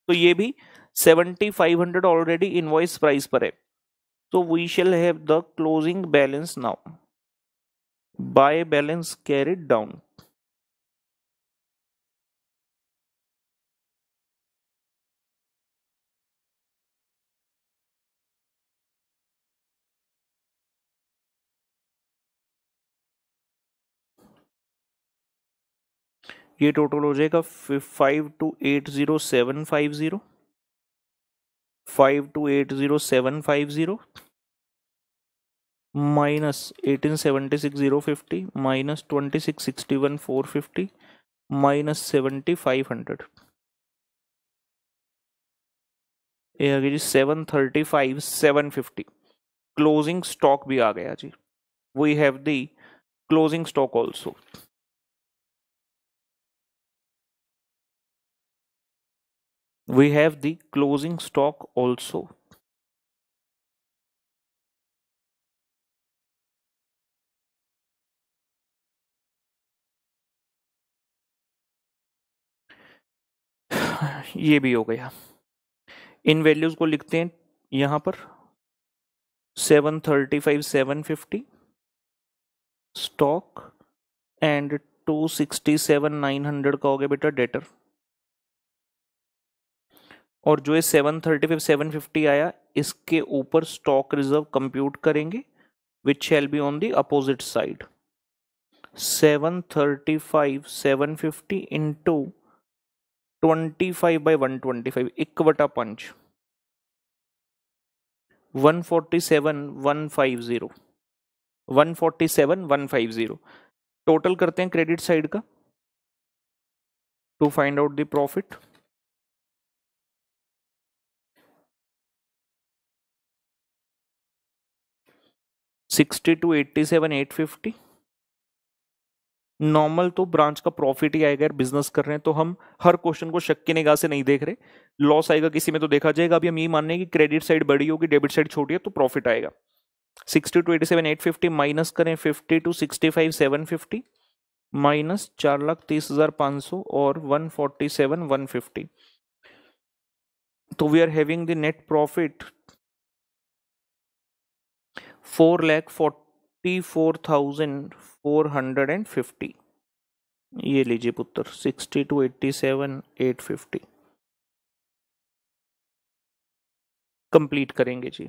तो ये भी 7,500 ऑलरेडी इनवॉइस प्राइस पर है, तो we shall have the closing balance now by balance carried down. ये टोटल हो जाएगा 5,280,750, 5,280,750 माइनस 18,76,050 माइनस 26,61,450 माइनस 7,500, ये आ गया जी 735,750। क्लोजिंग स्टॉक भी आ गया जी, we have the closing stock also. We have the closing stock also. ये भी हो गया। इन वैल्यूज को लिखते हैं यहां पर 735,750 स्टॉक एंड 267,900 का हो गया बेटा डेटर, और जो है 735 750 आया इसके ऊपर स्टॉक रिजर्व कंप्यूट करेंगे which shall be on the opposite side. 735 750 into 25/125 1/5 147,150 147,150 total करते हैं क्रेडिट साइड का to find out the profit. $62,87,850 normal तो ब्रांच का प्रॉफिट ही आएगा, बिजनेस कर रहे हैं तो हम हर क्वेश्चन को शक की निगाह से नहीं देख रहे, लॉस आएगा किसी में तो देखा जाएगा। अभी हम ये मान रहे हैं कि क्रेडिट साइड बड़ी होगी डेबिट साइड छोटी है तो प्रॉफिट आएगा। 62,87,850 माइनस करें 52,65,750 माइनस 4,30,500 और 147,150, तो we are having the net profit 4,44,450। ये लीजिए पुत्र 62,87,850 कंप्लीट करेंगे जी।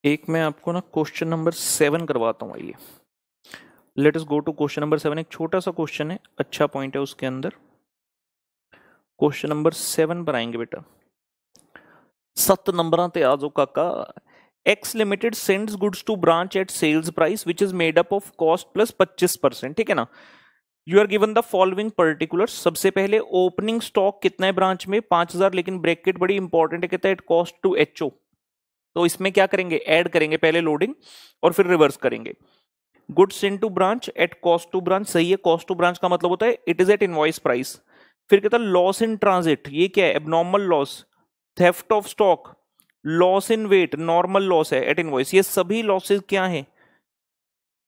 एक मैं आपको ना क्वेश्चन नंबर 7 करवाता हूँ। आइए let us go to question number 7। एक छोटा सा क्वेश्चन है, अच्छा पॉइंट है उसके अंदर। क्वेश्चन नंबर 7 पर आएंगे बेटा। 7 नंबर ते आ जाओ काका। X limited sends goods to branch at sales price which is made up of cost plus 25%। ठीक है ना। You are given the following particular. सबसे पहले ओपनिंग स्टॉक कितना है ब्रांच में 5,000, लेकिन ब्रैकेट बड़ी इंपॉर्टेंट है, कहता है एट कॉस्ट टू एचओ। तो इसमें क्या करेंगे, ऐड करेंगे पहले लोडिंग और फिर रिवर्स करेंगे। Goods into branch at cost to branch, सही है। कॉस्ट टू ब्रांच का मतलब होता है it is at invoice price. फिर कहता है लॉस इन ट्रांजिट, ये क्या है, abnormal loss, theft of stock, loss in weight, normal loss है एट इनवॉइस। ये सभी लॉसेस क्या हैं,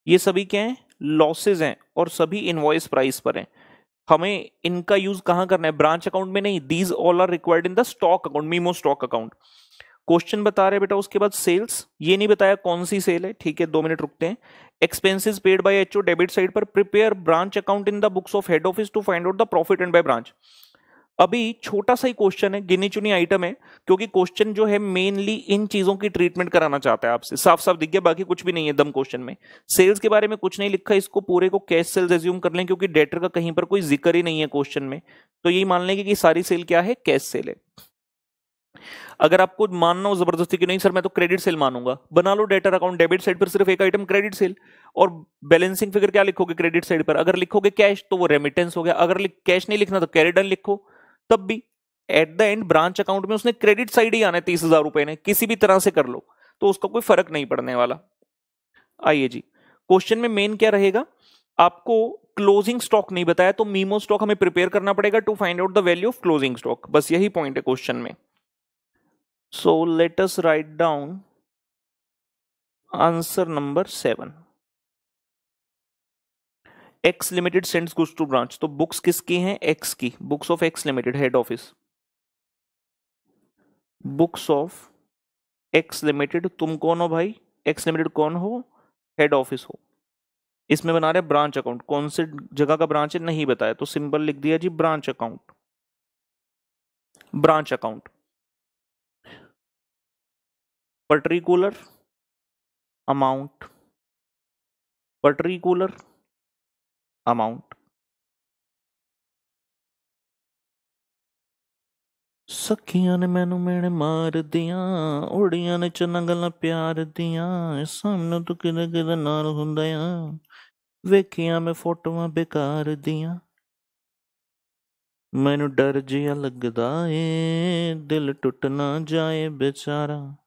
ये सभी क्या हैं, लॉसेस हैं और सभी इनवॉइस प्राइस पर हैं। हमें इनका यूज कहां करना है, ब्रांच अकाउंट में नहीं। These all are required in the stock account, memo stock account. Question बता रहे बेटा उसके बाद सेल्स, ये नहीं बताया कौन सी सेल है, ठीक है 2 मिनट रुकते हैं। Expenses paid by HO debit side पर, prepare branch account in the books of head office to find out the profit and by branch. अभी छोटा सा ही क्वेश्चन है, गिनी चुनी आइटम है, क्योंकि क्वेश्चन जो है मेनली इन चीजों की ट्रीटमेंट कराना चाहता है आपसे। साफ साफ दिख गया, बाकी कुछ भी नहीं है दम क्वेश्चन में। सेल्स के बारे में कुछ नहीं लिखा, इसको पूरे को कैश सेल्स एज्यूम कर लें, क्योंकि डेटर का कहीं पर कोई जिक्र ही नहीं है क्वेश्चन में। तो यही मान लेंगे कि सारी सेल क्या है, कैश सेल है। अगर आपको मानना हो जबरदस्ती कि नहीं सर मैं तो क्रेडिट सेल मानूंगा, बना लो डेटर अकाउंट, डेबिट साइड पर सिर्फ एक आइटम क्रेडिट सेल, और बैलेंसिंग फिगर क्या लिखोगे क्रेडिट साइड पर। अगर लिखोगे कैश तो वो रेमिटेंस हो गया, अगर कैश नहीं लिखना तो कैरी डन लिखो, तब भी at the end branch account में उसने क्रेडिट साइड ही आना है 30,000 रुपए ने, किसी भी तरह से कर लो तो उसका कोई फर्क नहीं पड़ने वाला। आइए जी, क्वेश्चन में मेन क्या रहेगा, आपको क्लोजिंग स्टॉक नहीं बताया तो मीमो स्टॉक हमें प्रिपेयर करना पड़ेगा to find out the value of closing stock, बस यही पॉइंट है क्वेश्चन में। So let us write down answer number 7. X Limited sends goods to branch, तो बुक्स किसकी हैं, X की, books of X Limited head office, books of X Limited। तुम कौन हो भाई, X Limited कौन हो, हेड ऑफिस हो। इसमें बना रहे ब्रांच अकाउंट, कौन से जगह का ब्रांच है नहीं बताया, तो सिंपल लिख दिया जी branch account, branch account. Particular amount, particular amount. सखियां ने मैनू मेरे मार दिया, उड़ियां ने चन्ना गल्लां प्यार दिया, सामने तो किदे किदे नाल हुंदा आ, वेखियां मैं फोटोआं बेकार दियां, मैनू डर जिया लगदा ए, दिल टुट ना जाए बेचारा।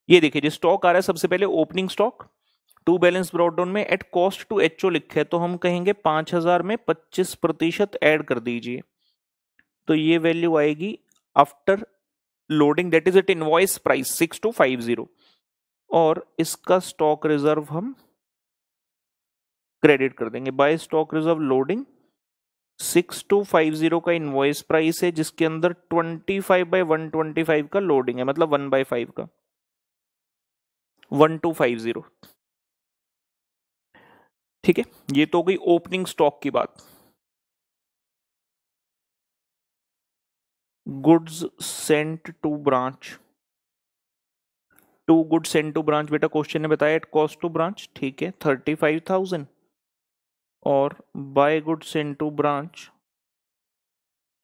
ये देखिए जी स्टॉक आ रहा है सबसे पहले opening stock, to balance brought down में एट कॉस्ट टू एचओ लिखा है, तो हम कहेंगे 5,000 में 25% ऐड कर दीजिए, तो ये वैल्यू आएगी after loading, that is at invoice price 6250, और इसका स्टॉक रिजर्व हम क्रेडिट कर देंगे बाय स्टॉक रिजर्व लोडिंग। 6250 का इनवॉइस प्राइस है जिसके अंदर 25/125 का लोडिंग है, मतलब 1/5 का 1250। ठीक है, ये तो हो गई ओपनिंग स्टॉक की बात। Goods sent to branch, to good sent to branch, बेटा क्वेश्चन ने बताया एट कॉस्ट टू ब्रांच, ठीक है 35,000, और by good sent to branch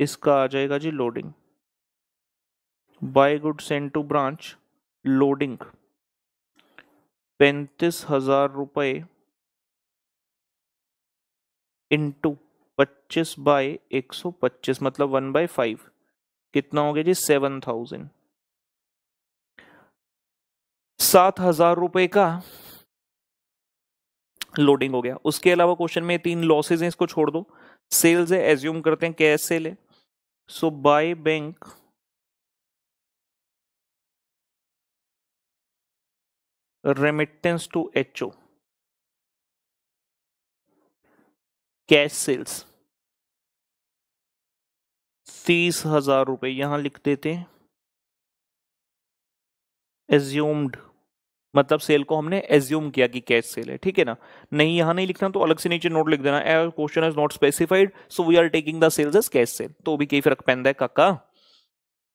इसका आ जाएगा जी loading, by good sent to branch loading 35,000 रुपए इंटू 25/125, मतलब 1/5, कितना हो गया जी 7,000, 7,000 रुपए का लोडिंग हो गया। उसके अलावा क्वेश्चन में 3 लॉसेज हैं, इसको छोड़ दो। सेल्स है, एज्यूम करते हैं कैश सेल है, so by bank remittance to HO, cash sales 30,000 रुपए, यहां लिख देते हैं एज्यूम्ड, मतलब सेल को हमने एज्यूम किया कि कैश सेल है, ठीक है ना। नहीं यहां नहीं लिखना तो अलग से नीचे नोट लिख देना, question is not specified so we are taking the sales as cash sale, तो भी कई फर्क पैंदा है काका।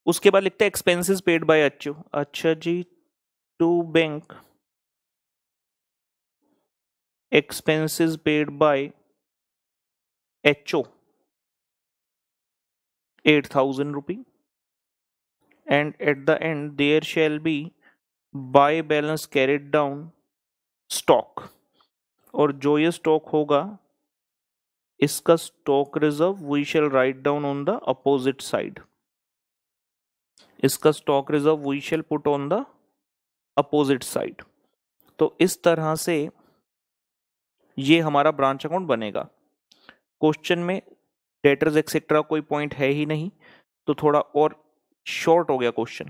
उसके बाद लिखते हैं एक्सपेंसेस पेड बाय एचओ, अच्छा जी to bank expenses paid by HO 8,000 rupee, and at the end there shall be buy balance carried down stock, और जो ये स्टॉक होगा इसका stock reserve we shall write down on the opposite side, इसका stock reserve we shall put on the opposite side. तो इस तरह से ये हमारा ब्रांच अकाउंट बनेगा। क्वेश्चन में डेटर्स एक्सेट्रा कोई पॉइंट है ही नहीं, तो थोड़ा और शॉर्ट हो गया क्वेश्चन,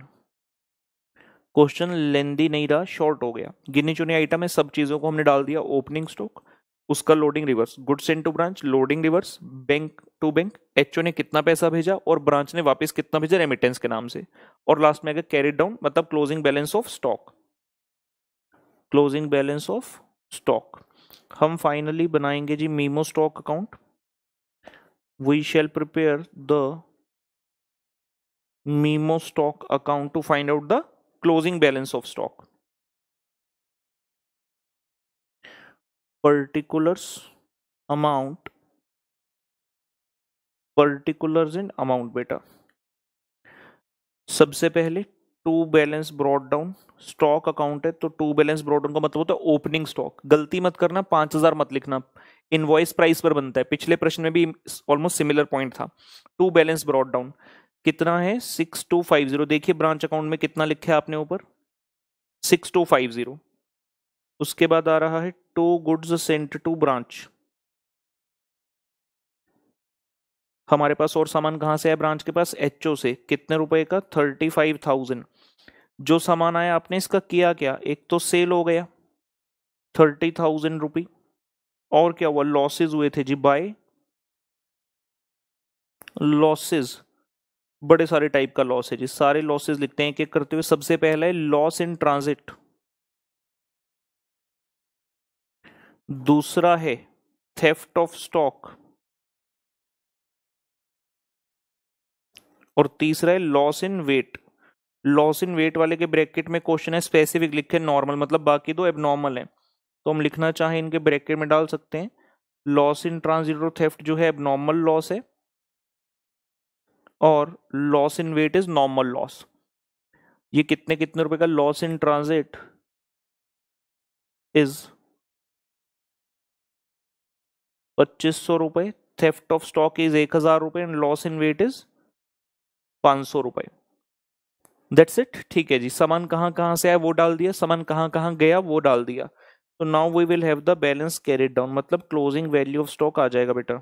क्वेश्चन लेंदी नहीं रहा, शॉर्ट हो गया। गिनी चुनी आइटम है, सब चीजों को हमने डाल दिया, ओपनिंग स्टॉक, उसका loading reverse, goods into branch loading reverse, bank to bank HO ने कितना पैसा भेजा और ब्रांच ने वापस कितना भेजा रेमिटेंस के नाम से, और लास्ट में अगर कैरिड डाउन मतलब closing balance of stock, closing balance of stock. हम फाइनली बनाएंगे जी memo stock account, we shall prepare the memo stock account to find out the closing balance of stock, particulars amount, particulars in amount बेटा। सबसे पहले to balance brought down, stock account है तो to balance brought down का मतलब होता है opening stock, गलती मत करना 5,000 मत लिखना, इनवॉइस प्राइस पर बनता है, पिछले प्रश्न में भी ऑलमोस्ट सिमिलर पॉइंट था। टू बैलेंस ब्रॉट डाउन कितना है 6250, देखिए ब्रांच अकाउंट में कितना लिखा है आपने ऊपर 6250। उसके बाद आ रहा है to goods sent to branch, हमारे पास और सामान कहां से है ब्रांच के पास एचओ से, कितने रुपए का 35,000। जो सामान आया आपने इसका किया क्या, एक तो सेल हो गया 30,000 रुपी, और क्या हुआ लॉसेज हुए थे जी बाय लॉसेज, बड़े सारे टाइप का लॉस है जी, सारे लॉसेज लिखते हैं एक एक करते हुए। सबसे पहला है लॉस इन ट्रांजिट, दूसरा है थेफ्ट ऑफ स्टॉक और तीसरा है loss in weight. Loss in weight वाले के ब्रैकेट में क्वेश्चन है स्पेसिफिक लिखे नॉर्मल, मतलब बाकी दो एबनॉर्मल है, तो हम लिखना चाहें इनके ब्रैकेट में डाल सकते हैं लॉस इन ट्रांजिट और थेफ्ट जो है एबनॉर्मल लॉस है और loss in weight is normal loss. ये कितने कितने रुपए का लॉस इन ट्रांजिट इज 2500 रुपए, थेफ्ट ऑफ स्टॉक इज 1000 रुपए and loss in weight is 500 रुपए। That's it. ठीक है जी, सामान कहाँ कहाँ से आया वो डाल दिया, सामान कहाँ कहाँ गया वो डाल दिया। तो now we will have the balance carried down, मतलब क्लोजिंग वैल्यू ऑफ स्टॉक आ जाएगा बेटा।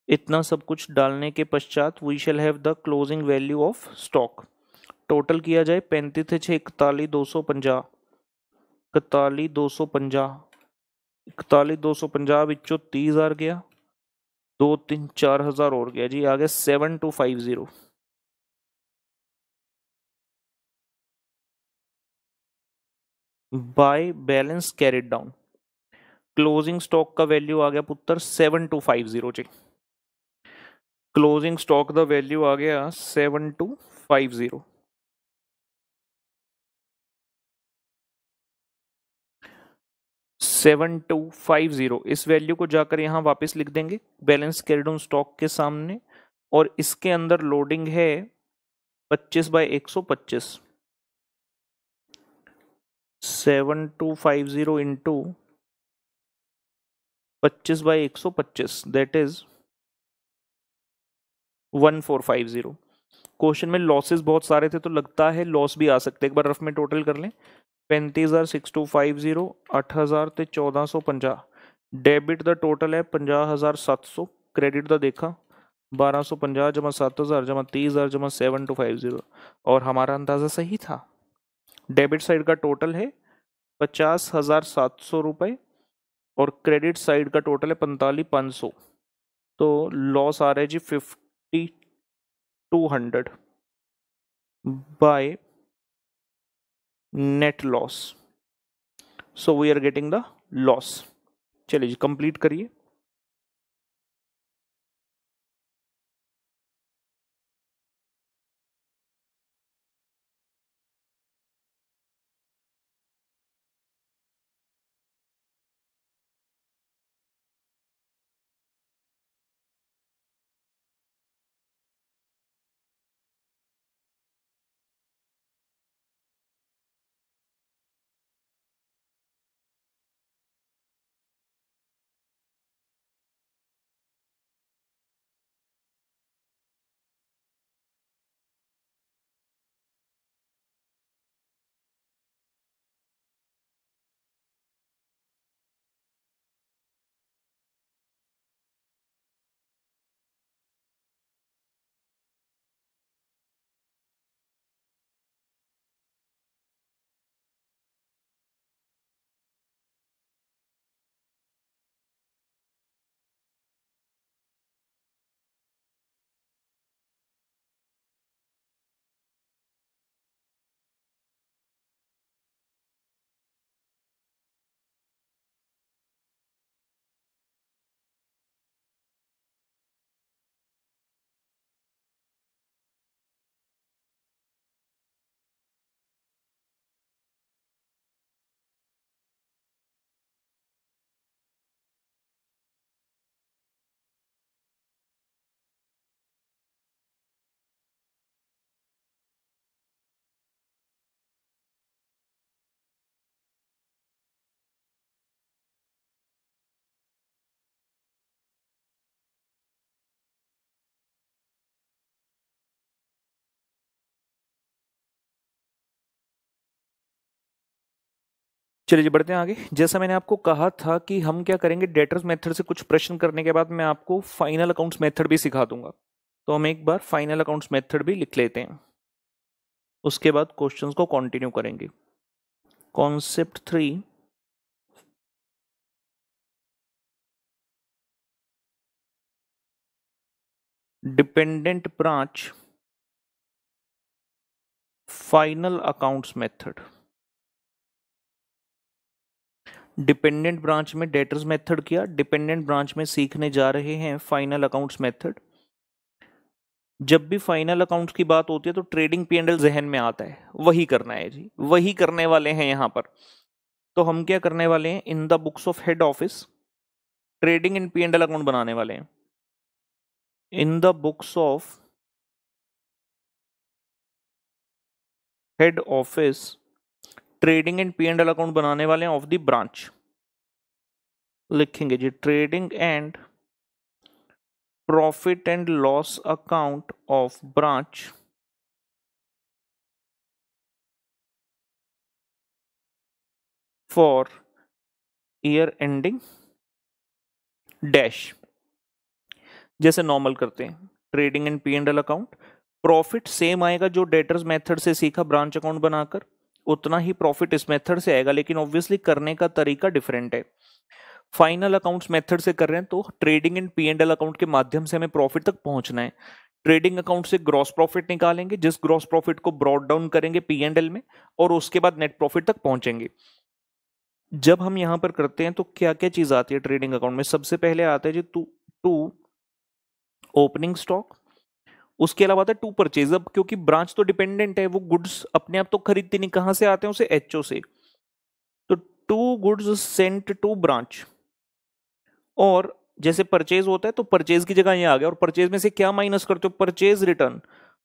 इतना सब कुछ डालने के पश्चात we shall have the closing value of stock. Total किया जाए 35 थे 6 41,250, 41,250, 41,250 ਵਿੱਚੋਂ 30,000 गया, 2 3 4,000 और गया जी, आ गया 7250 bye balance carried down. Closing stock का वैल्यू आ गया पुत्र 7250 जी। क्लोजिंग स्टॉक का वैल्यू आ गया 7250। 7250 इस वैल्यू को जाकर यहां वापस लिख देंगे बैलेंस कैरिड ऑन स्टॉक के सामने, और इसके अंदर लोडिंग है 25/125। 7250 इंटू 25/125 दैट इज 1450। क्वेश्चन में लॉसेस बहुत सारे थे तो लगता है लॉस भी आ सकते हैं, एक बार रफ में टोटल कर लें। 35,6250, 8,000 ਤੇ 1450। डेबिट द टोटल है 50,700, क्रेडिट द देखा 1250 जमा 7,000 जमा 30,000 जमा 7250, और हमारा अंदाजा सही था। डेबिट साइड का टोटल है 50,700 रुपये और क्रेडिट साइड का टोटल है 45,500, तो लॉस आ रहा है जी 5,200 by net loss. So we are getting the loss. चलिए जी कंप्लीट करिए। चलिए जी बढ़ते हैं आगे। जैसा मैंने आपको कहा था कि हम क्या करेंगे, डेटर्स मेथड से कुछ प्रश्न करने के बाद मैं आपको फाइनल अकाउंट्स मेथड भी सिखा दूंगा, तो हम एक बार फाइनल अकाउंट्स मेथड भी लिख लेते हैं, उसके बाद क्वेश्चंस को कंटिन्यू करेंगे। Concept 3, dependent branch final accounts method. Dependent branch में डेटर्स मेथड किया, डिपेंडेंट ब्रांच में सीखने जा रहे हैं फाइनल अकाउंट्स मेथड। जब भी फाइनल अकाउंट्स की बात होती है तो ट्रेडिंग पी एंड एल जहन में आता है, वही करना है जी, वही करने वाले हैं यहां पर। तो हम क्या करने वाले हैं, in the books of head office trading and P and L account बनाने वाले हैं। In the books of head office trading and P and L account बनाने वाले हैं ऑफ द ब्रांच। लिखेंगे जी trading and profit and loss account of branch for year ending dash. जैसे normal करते हैं trading and P and L account, profit same आएगा जो डेटर्स मेथड से सीखा ब्रांच अकाउंट बनाकर, उतना ही प्रॉफिट इस मेथड से आएगा, लेकिन ऑब्वियसली करने का तरीका डिफरेंट है। फाइनल अकाउंट्स मेथड से कर रहे हैं तो trading and P and L account के माध्यम से हमें प्रॉफिट तक पहुंचना है। ट्रेडिंग अकाउंट से ग्रॉस प्रॉफिट निकालेंगे, जिस ग्रॉस प्रॉफिट को ब्रॉड डाउन करेंगे पी एंड एल में, और उसके बाद नेट प्रॉफिट तक पहुंचेंगे। जब हम यहां पर करते हैं तो क्या क्या चीज आती है ट्रेडिंग अकाउंट में, सबसे पहले आता है जी टू ओपनिंग स्टॉक, उसके अलावा आता है टू परचेज। अब क्योंकि ब्रांच तो डिपेंडेंट है, वो गुड्स अपने आप तो खरीदती नहीं, कहां से आते हैं, उसे एचओ से। तो to goods sent to branch, और जैसे परचेज होता है तो परचेज की जगह ये आ गया, और परचेज में से क्या माइनस करते हो, परचेज रिटर्न।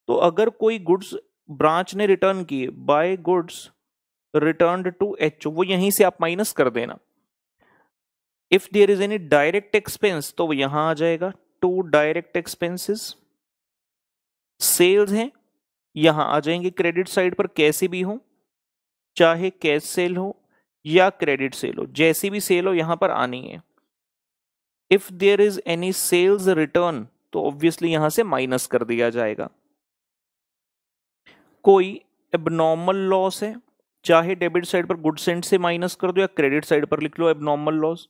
तो अगर कोई गुड्स ब्रांच ने रिटर्न किए, by goods return to HO, वो यहीं से आप माइनस कर देना। If there is any direct expense तो वो यहां आ जाएगा, टू डायरेक्ट एक्सपेंसेस। सेल्स हैं, यहां आ जाएंगे क्रेडिट साइड पर, कैसे भी हो, चाहे कैश सेल हो या क्रेडिट सेल हो, जैसी भी सेल हो यहां पर आनी है। If there is any sales return तो ऑब्वियसली यहां से माइनस कर दिया जाएगा। कोई एबनॉर्मल लॉस है, चाहे डेबिट साइड पर गुड सेंट से माइनस कर दो या क्रेडिट साइड पर लिख लो एबनॉर्मल लॉस।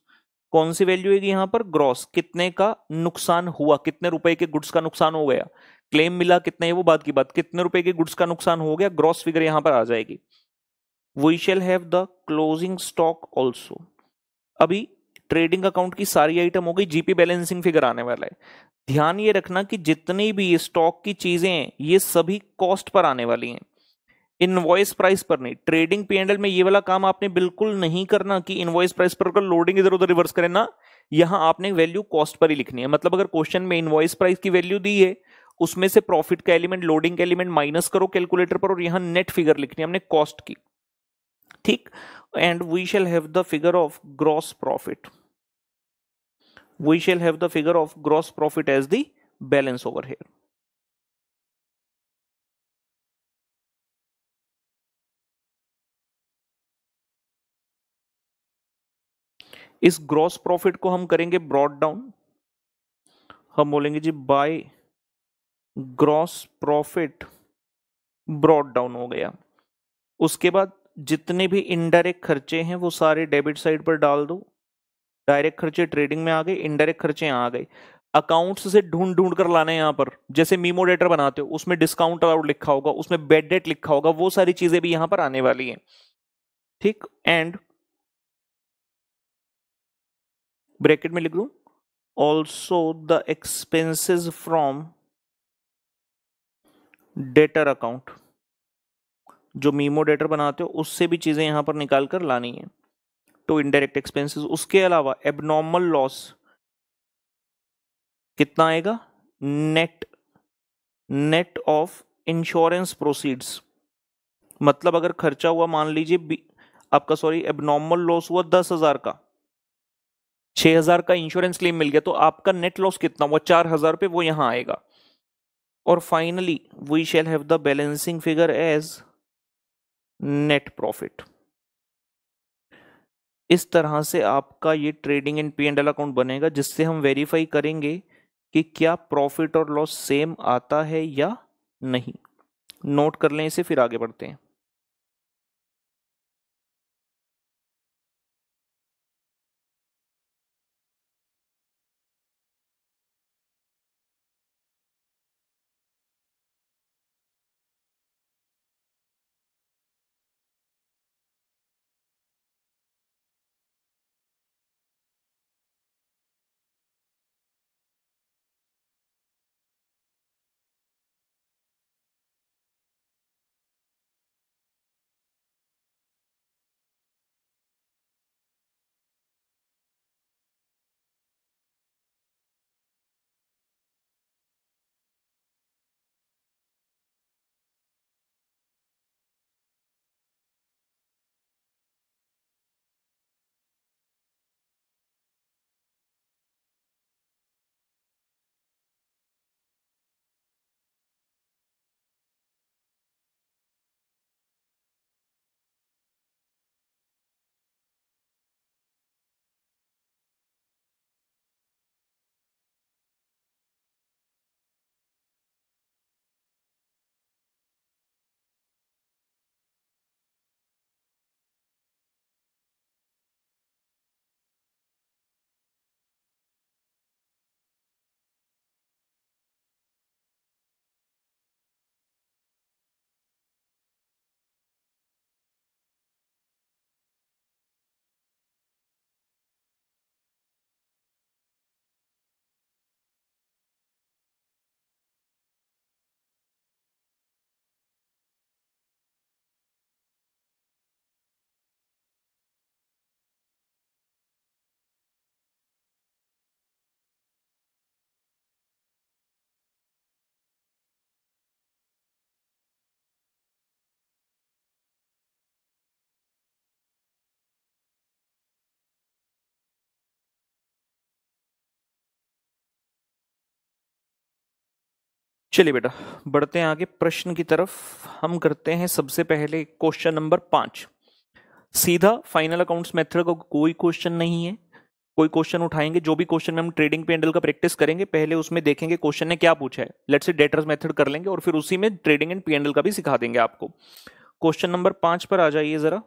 कौन सी वैल्यू है यहां पर, ग्रॉस, कितने का नुकसान हुआ, कितने रुपए के गुड्स का नुकसान हो गया, क्लेम मिला कितने है वो बात की बात, कितने रुपए के गुड्स का नुकसान हो गया, ग्रॉस फिगर यहां पर आ जाएगी। We shall have the closing stock also. अभी ट्रेडिंग अकाउंट की सारी आइटम हो गई, जीपी बैलेंसिंग फिगर आने वाला है। ध्यान ये रखना कि जितनी भी ये स्टॉक की चीजें हैं ये सभी कॉस्ट पर आने वाली हैं, इनवॉइस प्राइस पर नहीं। ट्रेडिंग पीएनएल में ये वाला काम आपने बिल्कुल नहीं करना कि इनवॉइस प्राइस पर कर लोडिंग इधर उधर रिवर्स करें ना, यहां आपने वैल्यू कॉस्ट पर ही लिखनी है। मतलब अगर क्वेश्चन में इनवॉइस प्राइस की वैल्यू दी है, उसमें से प्रॉफिट का एलिमेंट, लोडिंग का एलिमेंट माइनस करो कैलकुलेटर पर, और यहां नेट फिगर लिखनी है हमने कॉस्ट की, ठीक। And we shall have the figure of gross profit, we shall have the figure of gross profit as the balance over here. इस ग्रॉस प्रॉफिट को हम करेंगे ब्रॉड डाउन, हम बोलेंगे जी by gross profit brought down हो गया। उसके बाद जितने भी इनडायरेक्ट खर्चे हैं वो सारे डेबिट साइड पर डाल दो, डायरेक्ट खर्चे ट्रेडिंग में आ गए, इनडायरेक्ट खर्चे यहाँ आ गए। अकाउंट्स से ढूंढ ढूंढ कर लाने यहाँ पर, जैसे मीमो डेटर बनाते हो उसमें डिस्काउंट अलाउड लिखा होगा, उसमें बेड डेट लिखा होगा, वो सारी चीजें भी यहाँ पर आने वाली हैं, ठीक। एंड ब्रैकेट में लिख दूं also the expenses from debtor account, जो मीमो डेटर बनाते हो उससे भी चीजें यहां पर निकाल कर लानी है, तो इनडायरेक्ट एक्सपेंसेस। उसके अलावा एबनॉर्मल लॉस कितना आएगा, net, net of insurance proceeds. मतलब अगर खर्चा हुआ मान लीजिए आपका, सॉरी, एबनॉर्मल लॉस हुआ 10,000 का, 6,000 का इंश्योरेंस क्लेम मिल गया, तो आपका नेट लॉस कितना हुआ, 4,000 रुपए, वो यहां आएगा। और finally we shall have the balancing figure as net profit. इस तरह से आपका ये trading and P and L account बनेगा, जिससे हम वेरीफाई करेंगे कि क्या प्रॉफिट और लॉस सेम आता है या नहीं। नोट कर लें इसे, फिर आगे बढ़ते हैं। चलिए बेटा बढ़ते हैं आगे प्रश्न की तरफ। हम करते हैं सबसे पहले क्वेश्चन नंबर 5। सीधा फाइनल अकाउंट्स मेथड का कोई क्वेश्चन नहीं है, कोई क्वेश्चन उठाएंगे जो भी क्वेश्चन में हम ट्रेडिंग P&L का प्रैक्टिस करेंगे पहले उसमें देखेंगे क्वेश्चन ने क्या पूछा है। लेट्स से डेटर्स मेथड कर लेंगे और फिर उसी में ट्रेडिंग एंड P&L का भी सिखा देंगे आपको। क्वेश्चन नंबर 5 पर आ जाइए जरा।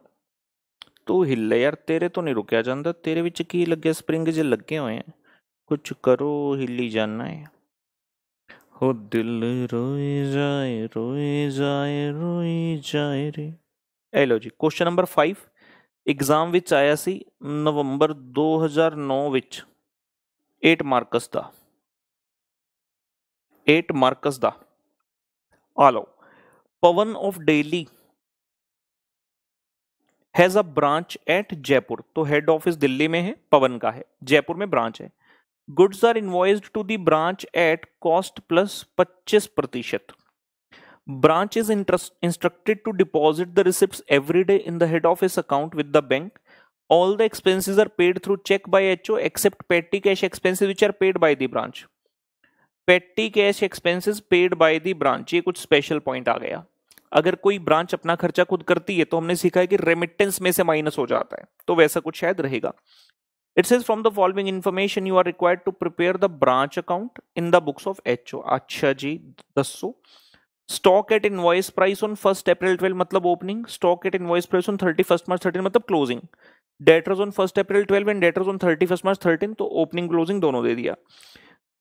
तू हिले यार, तेरे तो नहीं रुकया जाता, तेरे विच की लगे स्प्रिंग जे लगे हुए हैं, कुछ करो हिली जाना है। हो दिल रोई जाए रोई जाए रोई जाए रे। ए लो जी क्वेश्चन नंबर 5 एग्जाम विच आया सी नवंबर 2009 विच 8 मार्कस दा 8 मार्कस दा। आ लो, Pawan of Delhi has a branch at Jaipur. तो हेड ऑफिस दिल्ली में है, पवन का है, जयपुर में ब्रांच है। Goods are invoiced to the branch at cost plus 25%। Branch is instructed to deposit the receipts every day in the head office account with the bank. All the expenses are paid through check by HO except petty cash expenses which are paid by the branch. Petty cash expenses paid by the branch, ये कुछ special point आ गया। अगर कोई branch अपना खर्चा खुद करती है तो हमने सीखा है कि रेमिटेंस में से माइनस हो जाता है, तो वैसा कुछ शायद रहेगा। It says from the following information you are required to prepare the branch account in the books of HO। अच्छा जी दसो। Stock at invoice price on 1 अप्रैल 12 मतलब opening, stock at invoice price on 31 March 13 मतलब closing. Debtors on 1 April 12 and debtors on 31 March 13, तो opening closing दोनों दे दिया।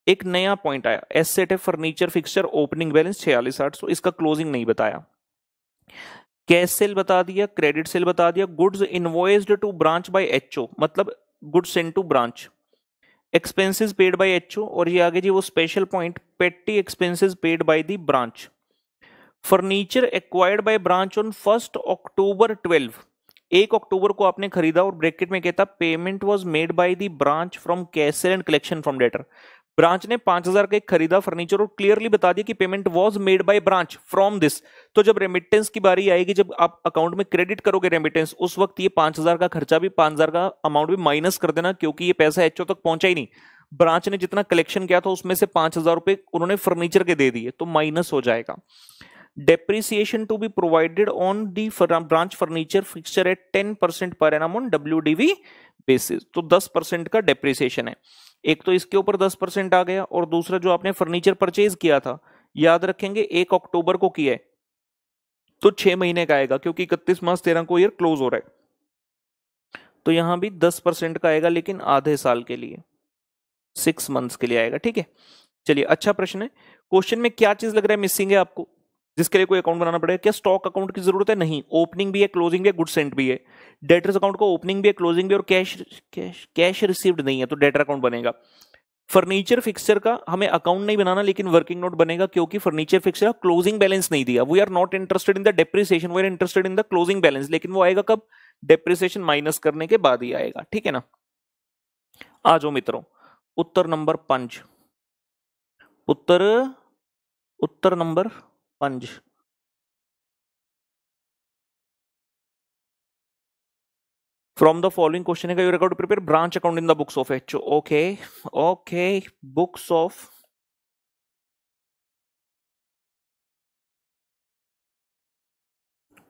एक नया point आया, एसेट है फर्नीचर फिक्सचर, ओपनिंग बैलेंस 46,800, इसका क्लोजिंग नहीं बताया। कैश सेल बता दिया, क्रेडिट सेल बता दिया। Goods invoiced to branch by HO मतलब goods send to branch. Expenses paid by HO, और ये आगे जी वो special point, petty expenses paid by the branch. Furniture acquired by branch on 1 October 12, 1 अक्टूबर को आपने खरीदा, और ब्रैकेट में कहता payment was made by the branch from cash sale and collection from debtor. Branch ने 5,000 का एक खरीदा फर्नीचर और क्लियरली बता दिया कि payment was made by branch from this. तो जब रेमिटेंस की बारी आएगी, जब आप अकाउंट में क्रेडिट करोगे रेमिटेंस, उस वक्त ये 5,000 का खर्चा भी, 5,000 का अमाउंट भी माइनस कर देना, क्योंकि ये पैसा एचओ तक पहुंचा ही नहीं। ब्रांच ने जितना कलेक्शन किया था उसमें से 5,000 रुपए उन्होंने फर्नीचर के दे दिए, तो माइनस हो जाएगा। Depreciation to be provided on the branch furniture fixture at 10% per annum on WDV basis। तो 10% का डेप्रिसिएशन है। एक तो इसके ऊपर 10% आ गया, और दूसरा जो आपने फर्नीचर परचेज किया था, याद रखेंगे 1 अक्टूबर को किया है, तो 6 महीने का आएगा, क्योंकि 31 मार्च 13 को ईयर क्लोज हो रहा है। तो यहां भी 10% का आएगा, लेकिन आधे साल के लिए, 6 मंथ्स के लिए आएगा। ठीक है, चलिए अच्छा प्रश्न है। क्वेश्चन में क्या चीज लग रहा है मिसिंग है आपको, जिसके लिए कोई अकाउंट बनाना पड़ेगा? क्या स्टॉक अकाउंट की जरूरत है? नहीं, ओपनिंग भी है, क्लोजिंग भी है, गुड सेंट भी है। डेटर्स अकाउंट को ओपनिंग भी है, क्लोजिंग भी, और कैश रिसीव्ड नहीं है, तो डेटर अकाउंट बनेगा। फर्नीचर फिक्सचर का हमें अकाउंट नहीं बनाना, लेकिन वर्किंग नोट बनेगा, क्योंकि फर्नीचर फिक्सचर का क्लोजिंग बैलेंस नहीं दिया। We are not interested in the depreciation, we are interested in the closing balance, लेकिन वो आएगा कब? डेप्रिसिएशन माइनस करने के बाद ही आएगा। ठीक है ना। आ जाओ मित्रों, उत्तर नंबर 5, उत्तर number 5। From the following question है, you are required to prepare branch account in the books of HO। Okay, books of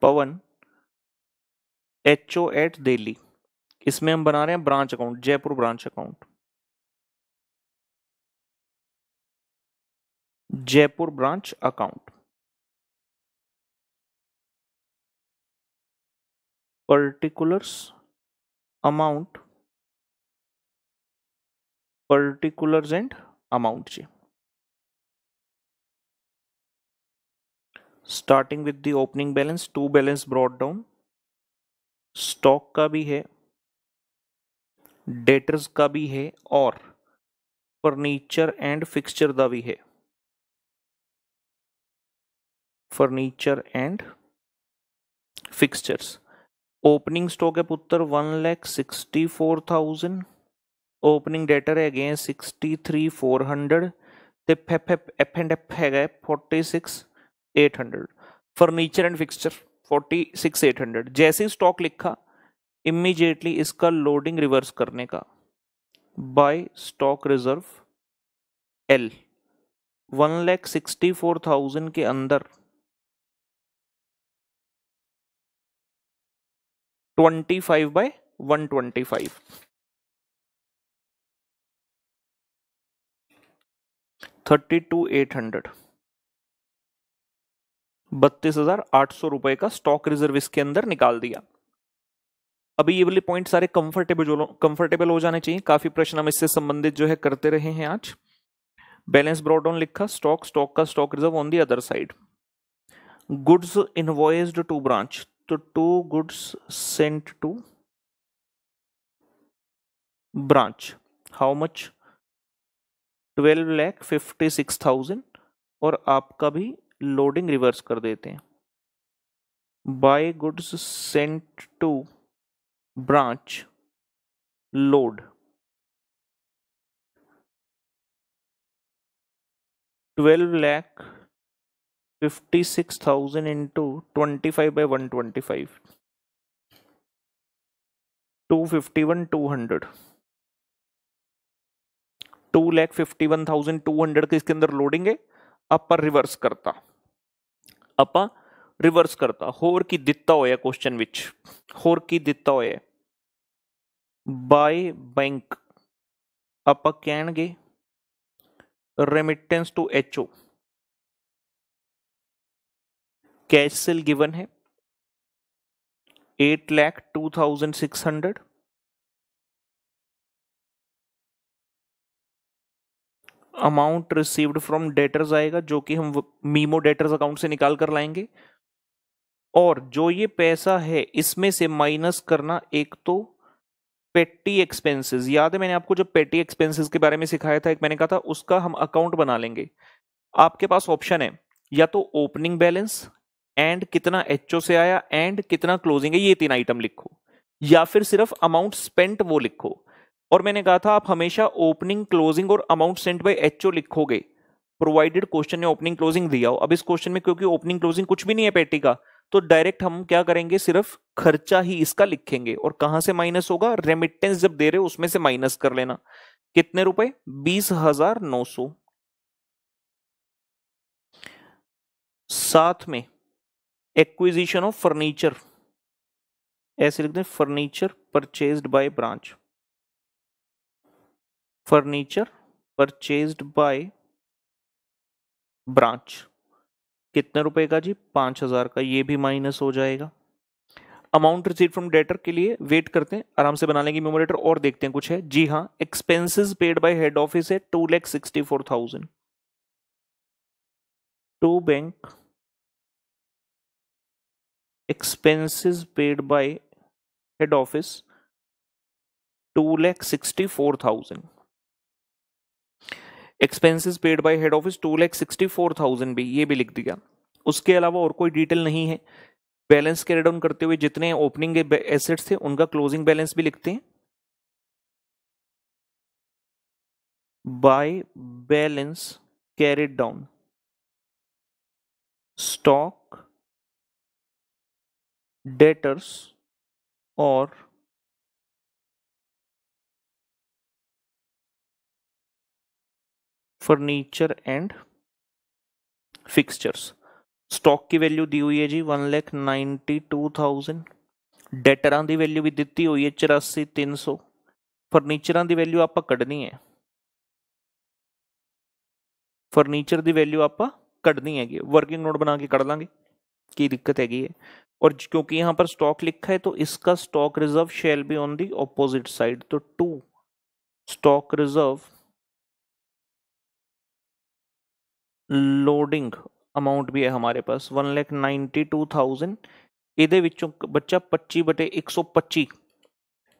Pavan HO at Delhi, इसमें हम बना रहे हैं branch account, Jaipur branch account, Jaipur branch account. Particulars amount, particulars and amount जी। Starting with the opening balance, 2 balance brought down, stock का भी है, debtors का भी है, और फर्नीचर एंड फिक्सचर का भी है। Furniture and fixtures. Opening stock है पुत्र 1,64,000, ओपनिंग डेटर है अगेन 63,400, ते एफ एंड एफ है 46,800, फर्नीचर एंड फिक्सचर 46,800। जैसे ही स्टॉक लिखा, इमीडिएटली इसका लोडिंग रिवर्स करने का, बाय स्टॉक रिजर्व एल, 1,64,000 के अंदर 25/125 32,800 32,800 रुपए का स्टॉक रिजर्व इसके अंदर निकाल दिया। अभी ये वाले पॉइंट सारे कंफर्टेबल हो जाने चाहिए। काफी प्रश्न हम इससे संबंधित जो है करते रहे हैं आज। बैलेंस ब्रॉट डाउन लिखा, स्टॉक का stock reserve on the other side. Goods invoiced to branch, तो 2 goods sent to branch, how much? 12,56,000। और आपका भी लोडिंग रिवर्स कर देते हैं। By goods sent to branch load 12,56,000 into 25/125 251,200 2,51,200 के इसके अंदर लोडिंग है। अपा रिवर्स करता होर की दिता होया क्वेश्चन विच होर की दिता होया बाय बैंक अपा कहणगे remittance to HO cash sale given है 8,02,600 अमाउंट रिसीव्ड फ्रॉम डेटर्स आएगा जो कि हम मीमो डेटर्स अकाउंट से निकाल कर लाएंगे। और जो ये पैसा है इसमें से माइनस करना एक तो पेटी एक्सपेंसेस, याद है मैंने आपको जब पेटी एक्सपेंसेस के बारे में सिखाया था, एक मैंने कहा था उसका हम अकाउंट बना लेंगे। आपके पास ऑप्शन है या तो ओपनिंग बैलेंस एंड कितना एचओ से आया एंड कितना क्लोजिंग है, ये 3 आइटम लिखो, या फिर सिर्फ अमाउंट स्पेंट वो लिखो। और मैंने कहा था आप हमेशा ओपनिंग क्लोजिंग और अमाउंट सेंट बाय एचओ लिखोगे प्रोवाइडेड क्वेश्चन ने ओपनिंग क्लोजिंग दिया हो। अब इस क्वेश्चन में क्योंकि ओपनिंग क्लोजिंग कुछ भी नहीं है पेटी का, तो डायरेक्ट हम क्या करेंगे, सिर्फ खर्चा ही इसका लिखेंगे। और कहां से माइनस होगा, रेमिटेंस जब दे रहे हो उसमें से माइनस कर लेना। कितने रुपए, 20,900। साथ में एक्विजिशन ऑफ फर्नीचर, ऐसे लिखते हैं furniture purchased by branch, furniture purchased by branch कितने रुपए का जी, 5,000 का, ये भी माइनस हो जाएगा। अमाउंट रिसीव फ्रॉम डेटर के लिए वेट करते हैं, आराम से बना लेंगे न्यूमरेटर और देखते हैं कुछ है। जी हाँ, expenses paid by head office है 2,64,000 to bank. Expenses paid by head office 2,64,000। Expenses paid by head office 2,64,000 भी, ये भी लिख दिया। उसके अलावा और कोई डिटेल नहीं है। बैलेंस कैरी डाउन करते हुए जितने ओपनिंग एसेट्स थे उनका क्लोजिंग बैलेंस भी लिखते हैं। Bye balance carried down stock debtors और फर्नीचर एंड फिक्सचर्स। स्टॉक की वैल्यू दी हुई है जी 1,92,000। डेटरां की वैल्यू भी दी हुई है 84,300। फर्नीचर की वैल्यू आप कढ़नी है, फर्नीचर की वैल्यू आप कढ़नी है, वर्किंग नोट बना के कढ़ लांगे, की दिक्कत हैगी है। और क्योंकि यहां पर स्टॉक लिखा है तो इसका stock reserve shell be on the opposite side, तो 2 स्टॉक रिजर्व लोडिंग अमाउंट भी है हमारे पास 1,92,000। ਇਹਦੇ ਵਿੱਚੋਂ ਬੱਚਾ 25/125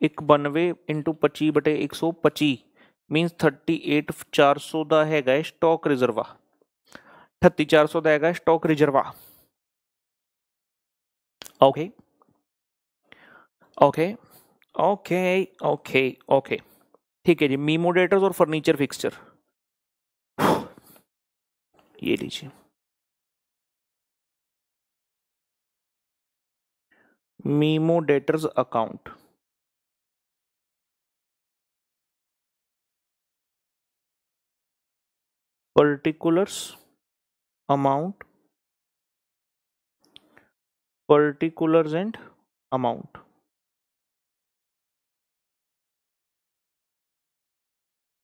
91 into 25/125 मीनस 38,400 ਦਾ ਹੈਗਾ स्टॉक रिजर्वा, 38,400 ਦਾ ਹੈਗਾ स्टॉक रिजर्वा। Okay okay okay okay okay, ठीक है जी। मीमो डेटर्स और फर्नीचर फिक्सचर ये लीजिए, memo debtors account particulars amount, particulars and amount.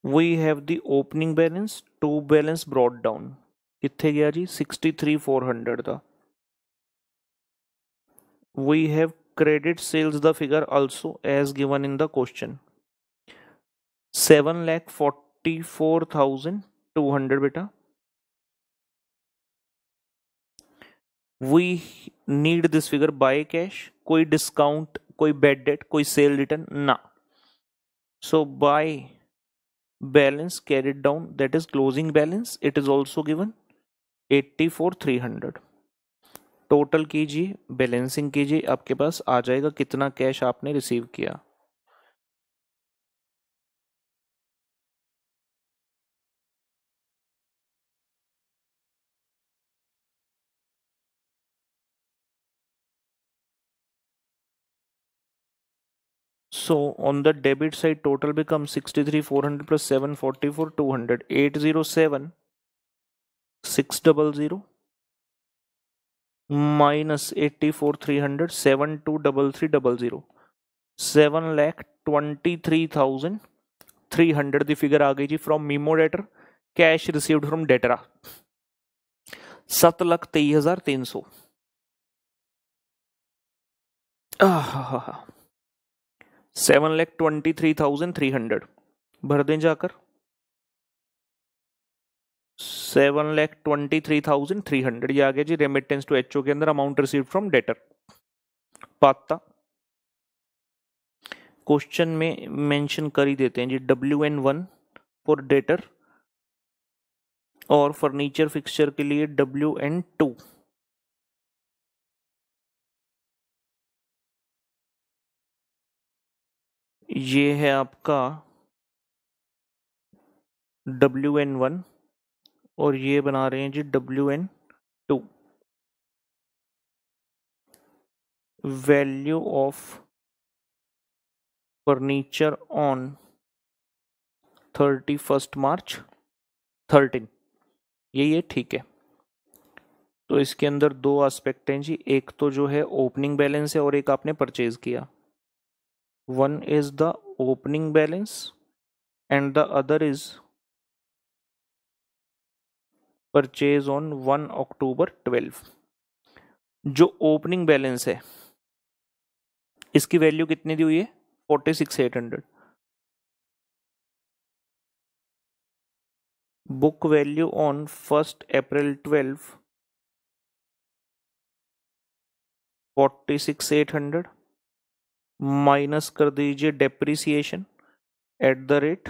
We have the opening balance, to balance brought down. कित्थे गया जी? 63,400 था. We have credit sales the figure also as given in the question. 7,44,200 बेटा. We need this figure by cash. कोई discount, कोई bad debt, कोई cell return ना. So by balance carried down, that is closing balance, it is also given 84,300. Total कीजिए, balancing कीजिए, आपके पास आ जाएगा कितना कैश आपने रिसीव किया. So on the debit side, total becomes 63,400 plus 744, 200, 807, 600 minus 84,300, 723300, 7,23,300 the figure आ गई जी from memo debtor. Cash received from डेटरा 7,23,300. 7,23,300 भर दें जाकर. 7,23,300 ये आ गया जी रेमिटेंस टू एचओ के अंदर, अमाउंट रिसीव्ड फ्रॉम डेटर. पाता क्वेश्चन में मेंशन कर ही देते हैं जी, WN1 फॉर डेटर और फर्नीचर फिक्सचर के लिए WN2. ये है आपका WN1 और ये बना रहे हैं जी WN2. Value of furniture on 31 March 13. ये ठीक है. तो इसके अंदर दो एस्पेक्ट हैं जी, एक तो जो है ओपनिंग बैलेंस है और एक आपने परचेज किया. One is the opening balance and the other is purchase on 1 October 12. जो ओपनिंग बैलेंस है इसकी वैल्यू कितनी दी हुई है? 46,800. Book value on 1 April 12 46,800 minus कर दीजिए depreciation at the rate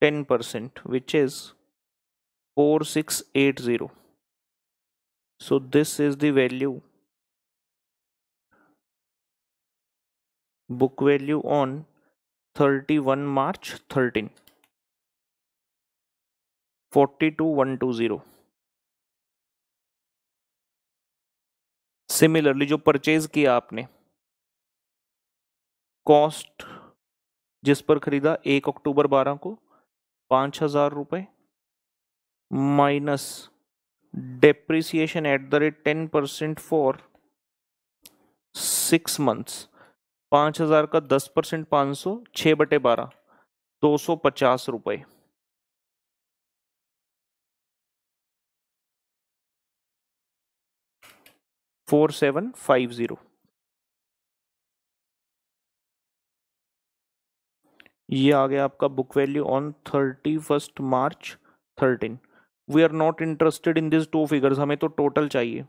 10% which is 4680. So this is the value, book value on 31 March 13, 42,120. Similarly जो purchase किया आपने, कॉस्ट जिस पर खरीदा 1 अक्टूबर 12 को 5,000 रुपए minus depreciation at the rate 10% for 6 months. 5,000 का 10% 500, 6/12 250 रुपए. $4,750. ये आ गया आपका book value on 31 March 13. We are not interested in this two figures, हमें तो टोटल चाहिए.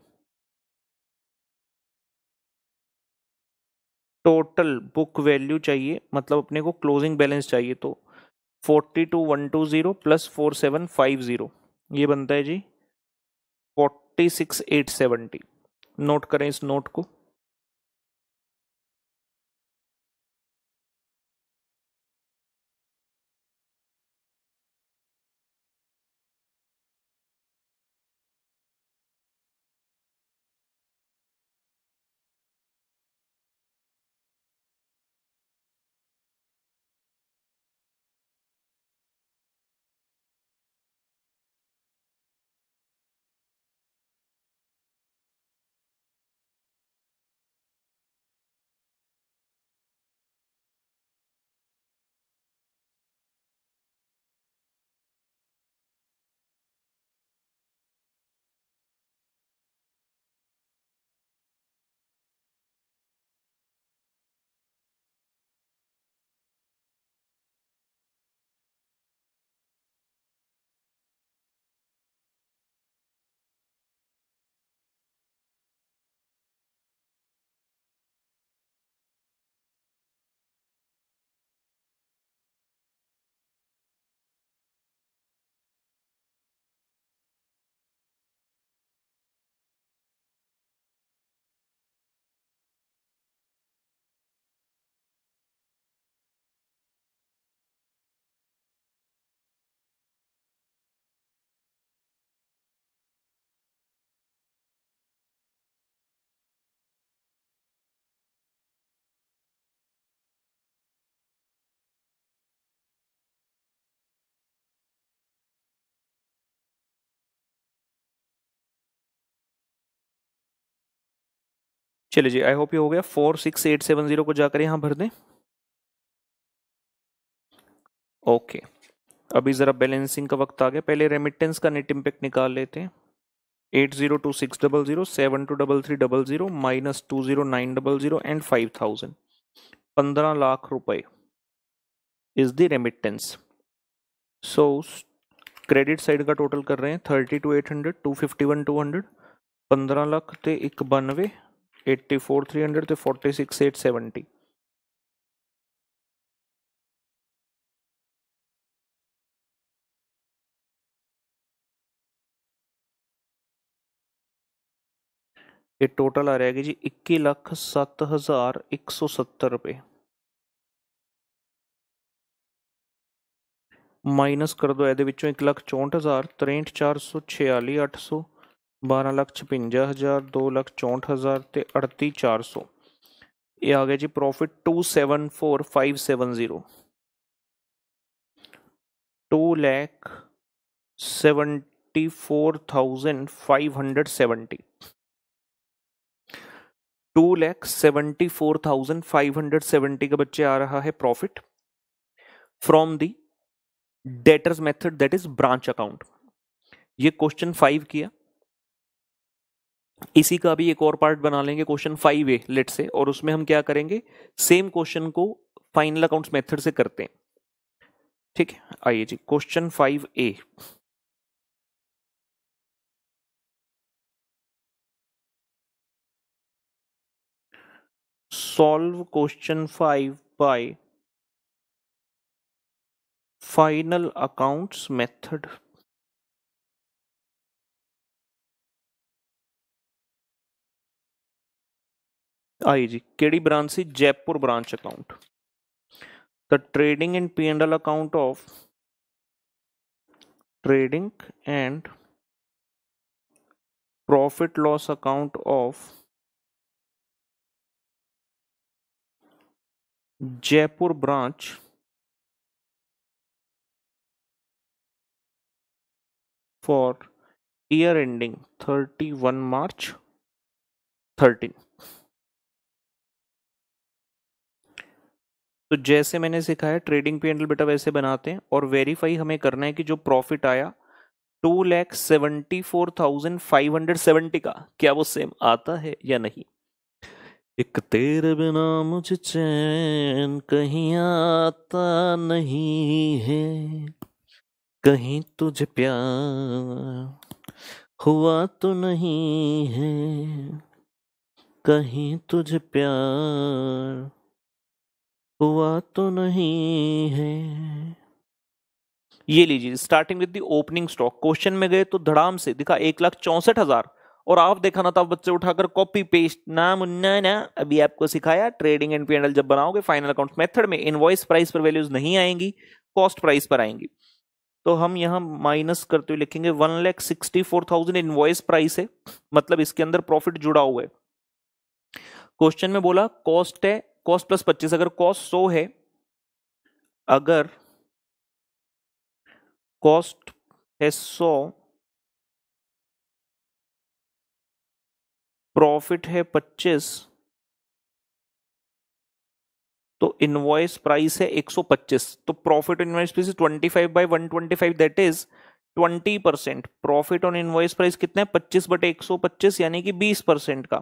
टोटल बुक वैल्यू चाहिए, मतलब अपने को क्लोजिंग बैलेंस चाहिए. तो 42,120 प्लस 4,750 ये बनता है जी 46,870. नोट करें इस नोट को. चलिए जी, आई होप ये हो गया। 46870 को जाकर यहाँ भर दें। ओके, अभी जरा बैलेंसिंग का वक्त आ गया। पहले रेमिटेंस का नेट इम्पैक्ट निकाल लेते हैं। 802600, 723300 माइनस 20900 एंड 5000, 15 लाख रुपए is the remittance. So credit side का टोटल कर रहे हैं 32,800, 251,200, 15 लाख ते 91, 84,300 ते 46,870। ये टोटल आ रहेगी जी 21,07,170 रुपये। माइनस कर दो ਇਹਦੇ ਵਿੱਚੋਂ 1,64,000, 63,446, 800, 12,56,000, 2,64,000 ਤੇ 38,400। ये आ गया जी प्रॉफिट 274,570, 2,74,570, 2,74,570 का बच्चे आ रहा है profit from the debtors method that is branch account. ये क्वेश्चन 5 किया, इसी का भी एक और पार्ट बना लेंगे क्वेश्चन 5A लेट से, और उसमें हम क्या करेंगे, सेम क्वेश्चन को फाइनल अकाउंट्स मेथड से करते हैं। ठीक है, आइए जी question 5A। Solve question 5 by final accounts method. आई जी, केड़ी ब्रांच सी? Jaipur branch account. The trading and P&L account of trading and profit loss account of Jaipur branch for year ending 31 March 13। तो जैसे मैंने सिखाया ट्रेडिंग P&L बेटा वैसे बनाते हैं, और वेरीफाई हमें करना है कि जो प्रॉफिट आया 2,74,570 का, क्या वो सेम आता है या नहीं। एक तेरे बिना मुझे चैन कहीं आता नहीं है, कहीं तुझे प्यार हुआ तो नहीं है, कहीं तुझे प्यार हुआ तो नहीं है। ये लीजिए, starting with the opening stock. Question में गए तो धड़ाम से दिखा 1,64,000, और आप देखा ना था बच्चे उठाकर कॉपी पेस्ट ना मुन्ना ना। अभी आपको सिखाया ट्रेडिंग एंड P&L जब बनाओगे फाइनल अकाउंट मेथड में, इनवॉइस प्राइस पर वैल्यूज नहीं आएंगी, कॉस्ट प्राइस पर आएंगी। तो हम यहां माइनस करते हुए लिखेंगे 1,64,000 इनवॉइस प्राइस है, मतलब इसके अंदर प्रॉफिट जुड़ा हुआ है। क्वेश्चन में बोला कॉस्ट है, कॉस्ट प्लस 25, अगर कॉस्ट 100 है, अगर कॉस्ट है 100, प्रॉफिट है 25, तो इनवॉइस प्राइस है 125, तो profit invoice price 25/125, that is 20%। Profit on invoice price कितना है? 25/125, यानी कि 20% का।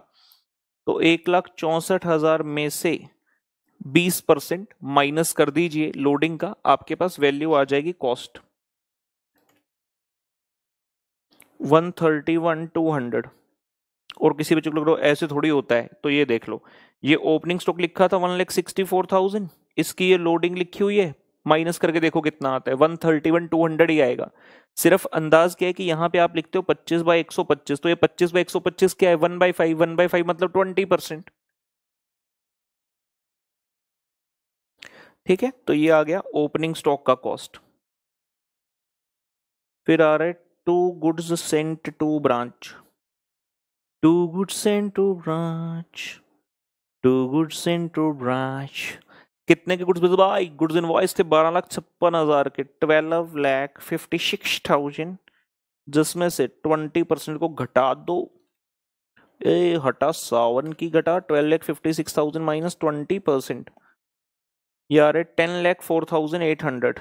तो 1,64,000 में से 20% माइनस कर दीजिए लोडिंग का, आपके पास वैल्यू आ जाएगी कॉस्ट 131,200। और किसी बच्चे को ऐसे थोड़ी होता है, तो ये देख लो, ये ओपनिंग स्टॉक लिखा था 1,64,000, इसकी ये लोडिंग लिखी हुई है, माइनस करके देखो कितना आता है, 131,200 ही आएगा। सिर्फ अंदाज क्या है कि यहाँ पे आप लिखते हो 25/125, तो ये 25/125 क्या है? 1/5, 1/5 मतलब 20%। ठीक है, तो ये आ गया ओपनिंग स्टॉक का कॉस्ट। फिर आ रहा है to goods sent to branch, to goods sent to branch, to goods sent to branch. कितने के गुड्स भाई? गुड्स इनवॉइस थे 12,56,000 के, 12,56,000, जिसमें से 20% को घटा दो ए हटा 51 की घटा 12,56,000 माइनस 20%, यार 10,04,800।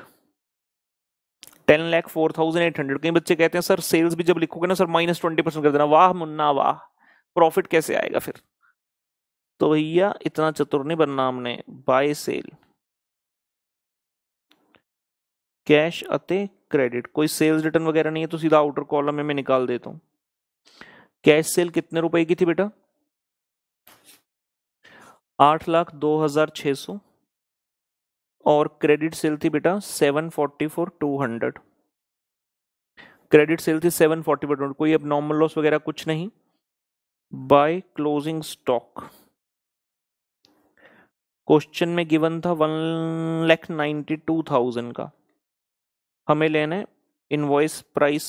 10,04,800। कई बच्चे कहते हैं सर सेल्स भी जब लिखोगे ना सर -20% कर देना। वाह मुन्ना वाह, प्रॉफिट कैसे आएगा फिर? तो भैया इतना चतुर नहीं बनना हमने। बाय सेल कैश अते क्रेडिट, कोई सेल्स रिटर्न वगैरह नहीं है तो सीधा आउटर कॉलम में मैं निकाल देता हूँ। कैश सेल कितने रुपए की थी बेटा? 8,02,600। और क्रेडिट सेल थी बेटा 744,200। क्रेडिट सेल थी 744,200। कोई अब नॉर्मल लॉस वगैरह कुछ नहीं। बाय क्लोजिंग स्टॉक क्वेश्चन में गिवन था 1,92,000 का। हमें लेना है इनवॉइस प्राइस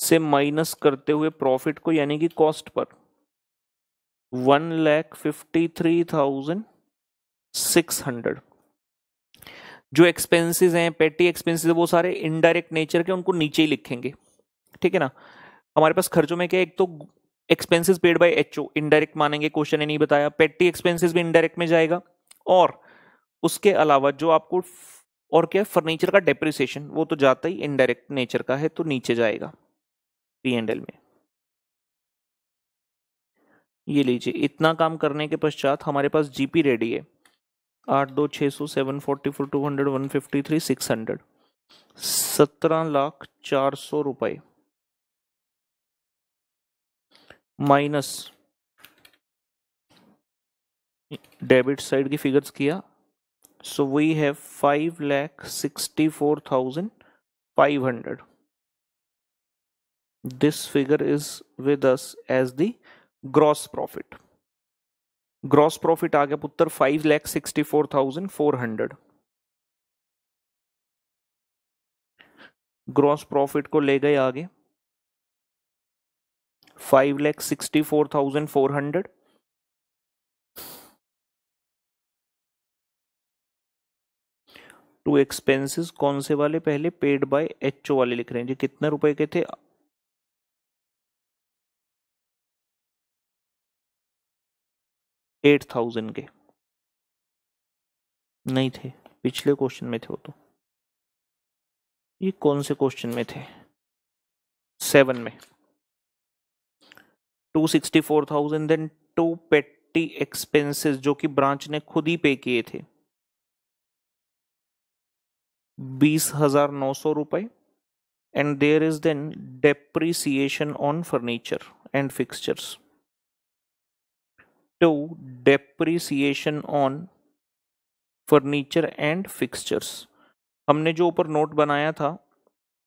से माइनस करते हुए प्रॉफिट को, यानी कि कॉस्ट पर 1,53,600। जो एक्सपेंसेस हैं, पेटी एक्सपेंसेस, वो सारे इनडायरेक्ट नेचर के, उनको नीचे ही लिखेंगे। ठीक है ना। हमारे पास खर्चों में क्या, एक तो expenses paid by HO indirect मानेंगे, क्वेश्चन ने नहीं बताया। पेटी एक्सपेंसेस भी इनडायरेक्ट में जाएगा। और उसके अलावा जो आपको और क्या, फर्नीचर का डेप्रिसिएशन, वो तो जाता ही इनडायरेक्ट नेचर का है, तो नीचे जाएगा P&L में। ये लीजिए, इतना काम करने के पश्चात हमारे पास जीपी रेडी है। 8,2,600, 744, 200, 153, 600, 17,04,000 रुपए माइनस डेबिट साइड की फिगर्स किया। So we have 5,64,500। This figure is with us as the gross profit. Gross profit आ गया पुत्र 5,64,400। ग्रॉस प्रॉफिट को ले गए आगे 5,64,400। टू एक्सपेंसेस कौन से वाले, पहले पेड बाय एचओ वाले लिख रहे हैं जी। कितने रुपए के थे? 8,000 के नहीं थे, पिछले क्वेश्चन में थे वो तो। ये कौन से क्वेश्चन में थे? 7 में 264,000। देन टू पेटी एक्सपेंसेस जो कि ब्रांच ने खुद ही पे किए थे 20,900 रुपए। And there is then depreciation on furniture and fixtures. To depreciation on furniture and fixtures, हमने जो ऊपर नोट बनाया था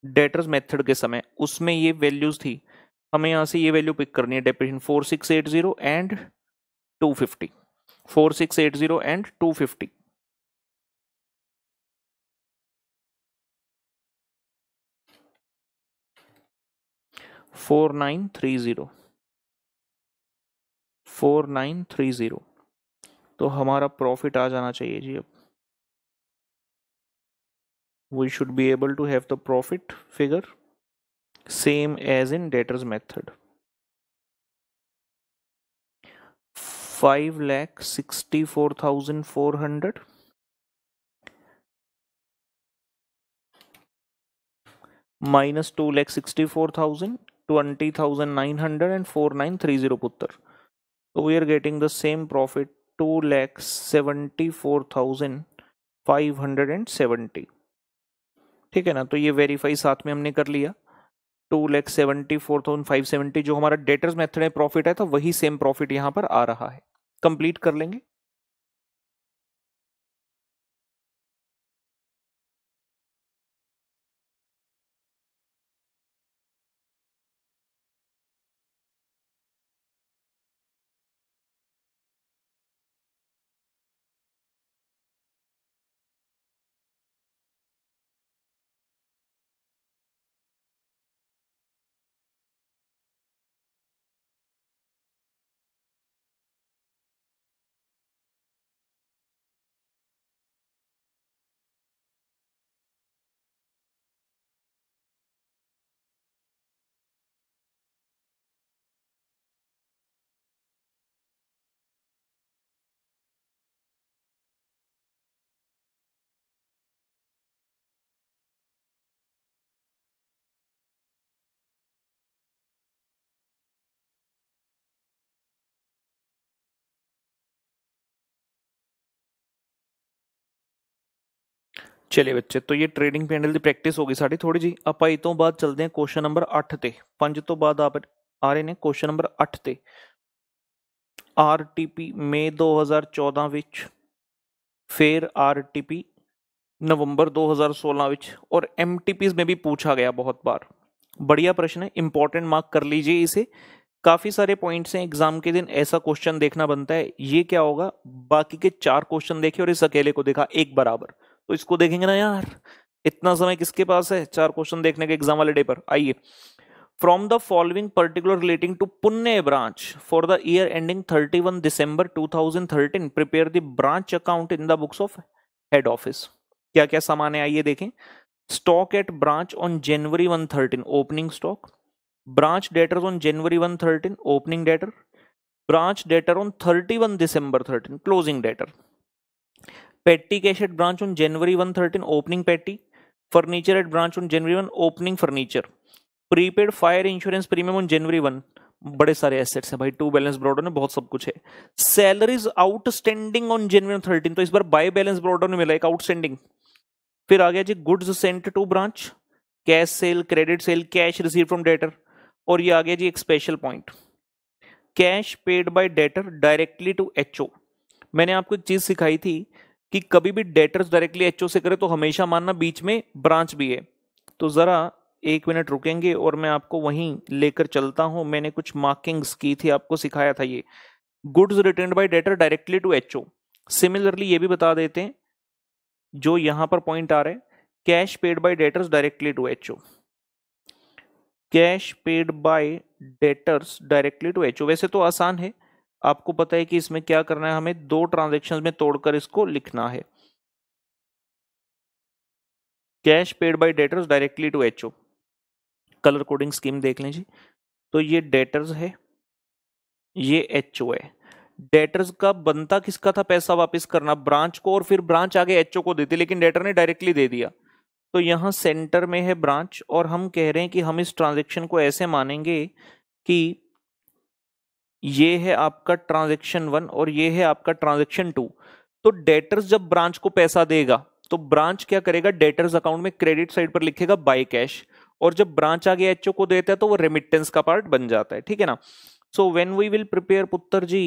डेटर्स मेथड के समय, उसमें ये वैल्यूज थी। हमें यहां से ये वैल्यू पिक करनी है, डेप्रिसिएशन 4680 एंड 250। 4680 एंड 250। 4930। 4930। तो हमारा प्रॉफिट आ जाना चाहिए जी। अब we should be able to have the profit figure same as in debtors method। 5,64,400 minus 2,64,000, 20,900 and 4,930 पुत्र। So we are getting the same profit 2,74,570। ठीक है ना। तो ये वेरीफाई साथ में हमने कर लिया। 2,74,570 जो हमारा डेटर्स मेथड में प्रॉफिट है, तो वही सेम प्रॉफिट यहां पर आ रहा है। कंप्लीट कर लेंगे। चलिए बच्चे, तो ये ट्रेडिंग पैनल की प्रैक्टिस होगी साड़ी थोड़ी जी। ਆਪਾਂ ਇਹ ਤੋਂ ਬਾਅਦ ਚੱਲਦੇ ਹਾਂ क्वेश्चन नंबर 8 ਤੇ 5 ਤੋਂ ਬਾਅਦ ਆ ਰਹੇ ਨੇ क्वेश्चन नंबर 8 ਤੇ। आरटीपी मई 2014 ਵਿੱਚ, फिर आरटीपी नवंबर 2016 ਵਿੱਚ, और एमटीपीज में भी पूछा गया बहुत बार। बढ़िया प्रश्न है, इंपॉर्टेंट मार्क कर लीजिए इसे। काफी सारे पॉइंट्स हैं, एग्जाम के दिन ऐसा क्वेश्चन देखना बनता है। ये क्या होगा, बाकी के 4 क्वेश्चन देखे और इस अकेले को देखा एक बराबर, तो इसको देखेंगे ना यार। इतना समय किसके पास है 4 क्वेश्चन देखने के एग्जाम वाले डे पर। आइए, from the following particular relating to Pune branch for the year ending 31 December 2013 prepare the branch account in the books of head office. क्या क्या सामान है आइए देखें। Stock at branch on January 113 opening stock, branch debtors on January 113 opening debtor, branch debtor on 31 December 13 closing debtor, petty cash at branch on January 113 opening petty, furniture at branch on January 1 opening furniture, prepaid fire insurance premium on January 1, बड़े सारे assets हैं भाई, to balance broader में बहुत सब कुछ है। Salaries outstanding on January 13, तो इस बार बाय बैलेंस ब्रॉडर में मिला एक आउटस्टैंडिंग। फिर आ गया जी goods sent to branch, cash sale, credit sale, cash receive from debtor, और ये आ गया जी एक special point, cash paid by debtor directly to HO. मैंने आपको एक चीज सिखाई थी कि कभी भी डेटर्स डायरेक्टली एचओ से करे तो हमेशा मानना बीच में ब्रांच भी है। तो जरा 1 मिनट रुकेंगे और मैं आपको वहीं लेकर चलता हूं। मैंने कुछ मार्किंग्स की थी, आपको सिखाया था ये goods returned by debtor directly to HO. Similarly ये भी बता देते हैं जो यहां पर पॉइंट आ रहा है, cash paid by debtors directly to HO, cash paid by debtors directly to HO. वैसे तो आसान है, आपको पता है कि इसमें क्या करना है, हमें 2 ट्रांजैक्शंस में तोड़कर इसको लिखना है। Cash paid by debtors directly to HO, colour coding scheme देख लें जी। तो ये डेटर्स है, ये एचओ है। डेटर्स का बनता किसका था पैसा वापस करना, ब्रांच को, और फिर ब्रांच आगे एचओ को देती, लेकिन डेटर ने डायरेक्टली दे दिया। तो यहां सेंटर में है ब्रांच, और हम कह रहे हैं कि हम इस ट्रांजेक्शन को ऐसे मानेंगे कि ये है आपका ट्रांजैक्शन 1 और ये है आपका ट्रांजैक्शन 2। तो डेटर्स जब ब्रांच को पैसा देगा तो ब्रांच क्या करेगा, डेटर्स अकाउंट में क्रेडिट साइड पर लिखेगा बाय कैश, और जब ब्रांच आगे एचओ को देता है तो वो रेमिटेंस का पार्ट बन जाता है, ठीक है ना। So when we will prepare पुत्र जी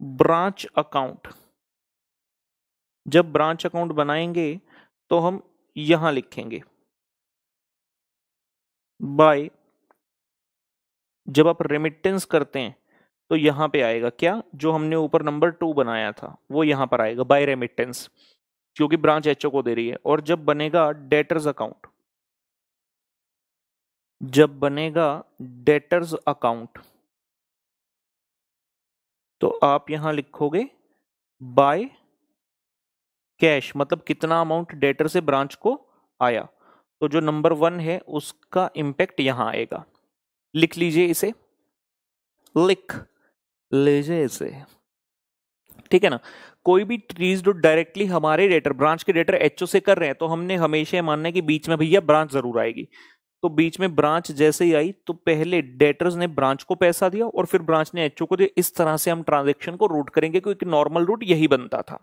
ब्रांच अकाउंट, जब ब्रांच अकाउंट बनाएंगे तो हम यहां लिखेंगे बाय, जब आप रेमिटेंस करते हैं तो यहां पे आएगा क्या, जो हमने ऊपर नंबर 2 बनाया था वो यहां पर आएगा बाय रेमिटेंस, क्योंकि ब्रांच एचओ को दे रही है। और जब बनेगा डेटर्स अकाउंट, जब बनेगा डेटर्स अकाउंट, तो आप यहां लिखोगे बाय कैश, मतलब कितना अमाउंट डेटर से ब्रांच को आया। तो जो नंबर 1 है उसका इंपैक्ट यहां आएगा। लिख लीजिए इसे, लिख लीजिए इसे, ठीक है ना। कोई भी चीज जो डायरेक्टली हमारे डेटर, ब्रांच के डेटर एचओ से कर रहे हैं, तो हमने हमेशा मानना है कि बीच में भैया ब्रांच जरूर आएगी। तो बीच में ब्रांच जैसे ही आई तो पहले डेटर्स ने ब्रांच को पैसा दिया और फिर ब्रांच ने एचओ को दिया। इस तरह से हम ट्रांजेक्शन को रूट करेंगे, क्योंकि नॉर्मल रूट यही बनता था।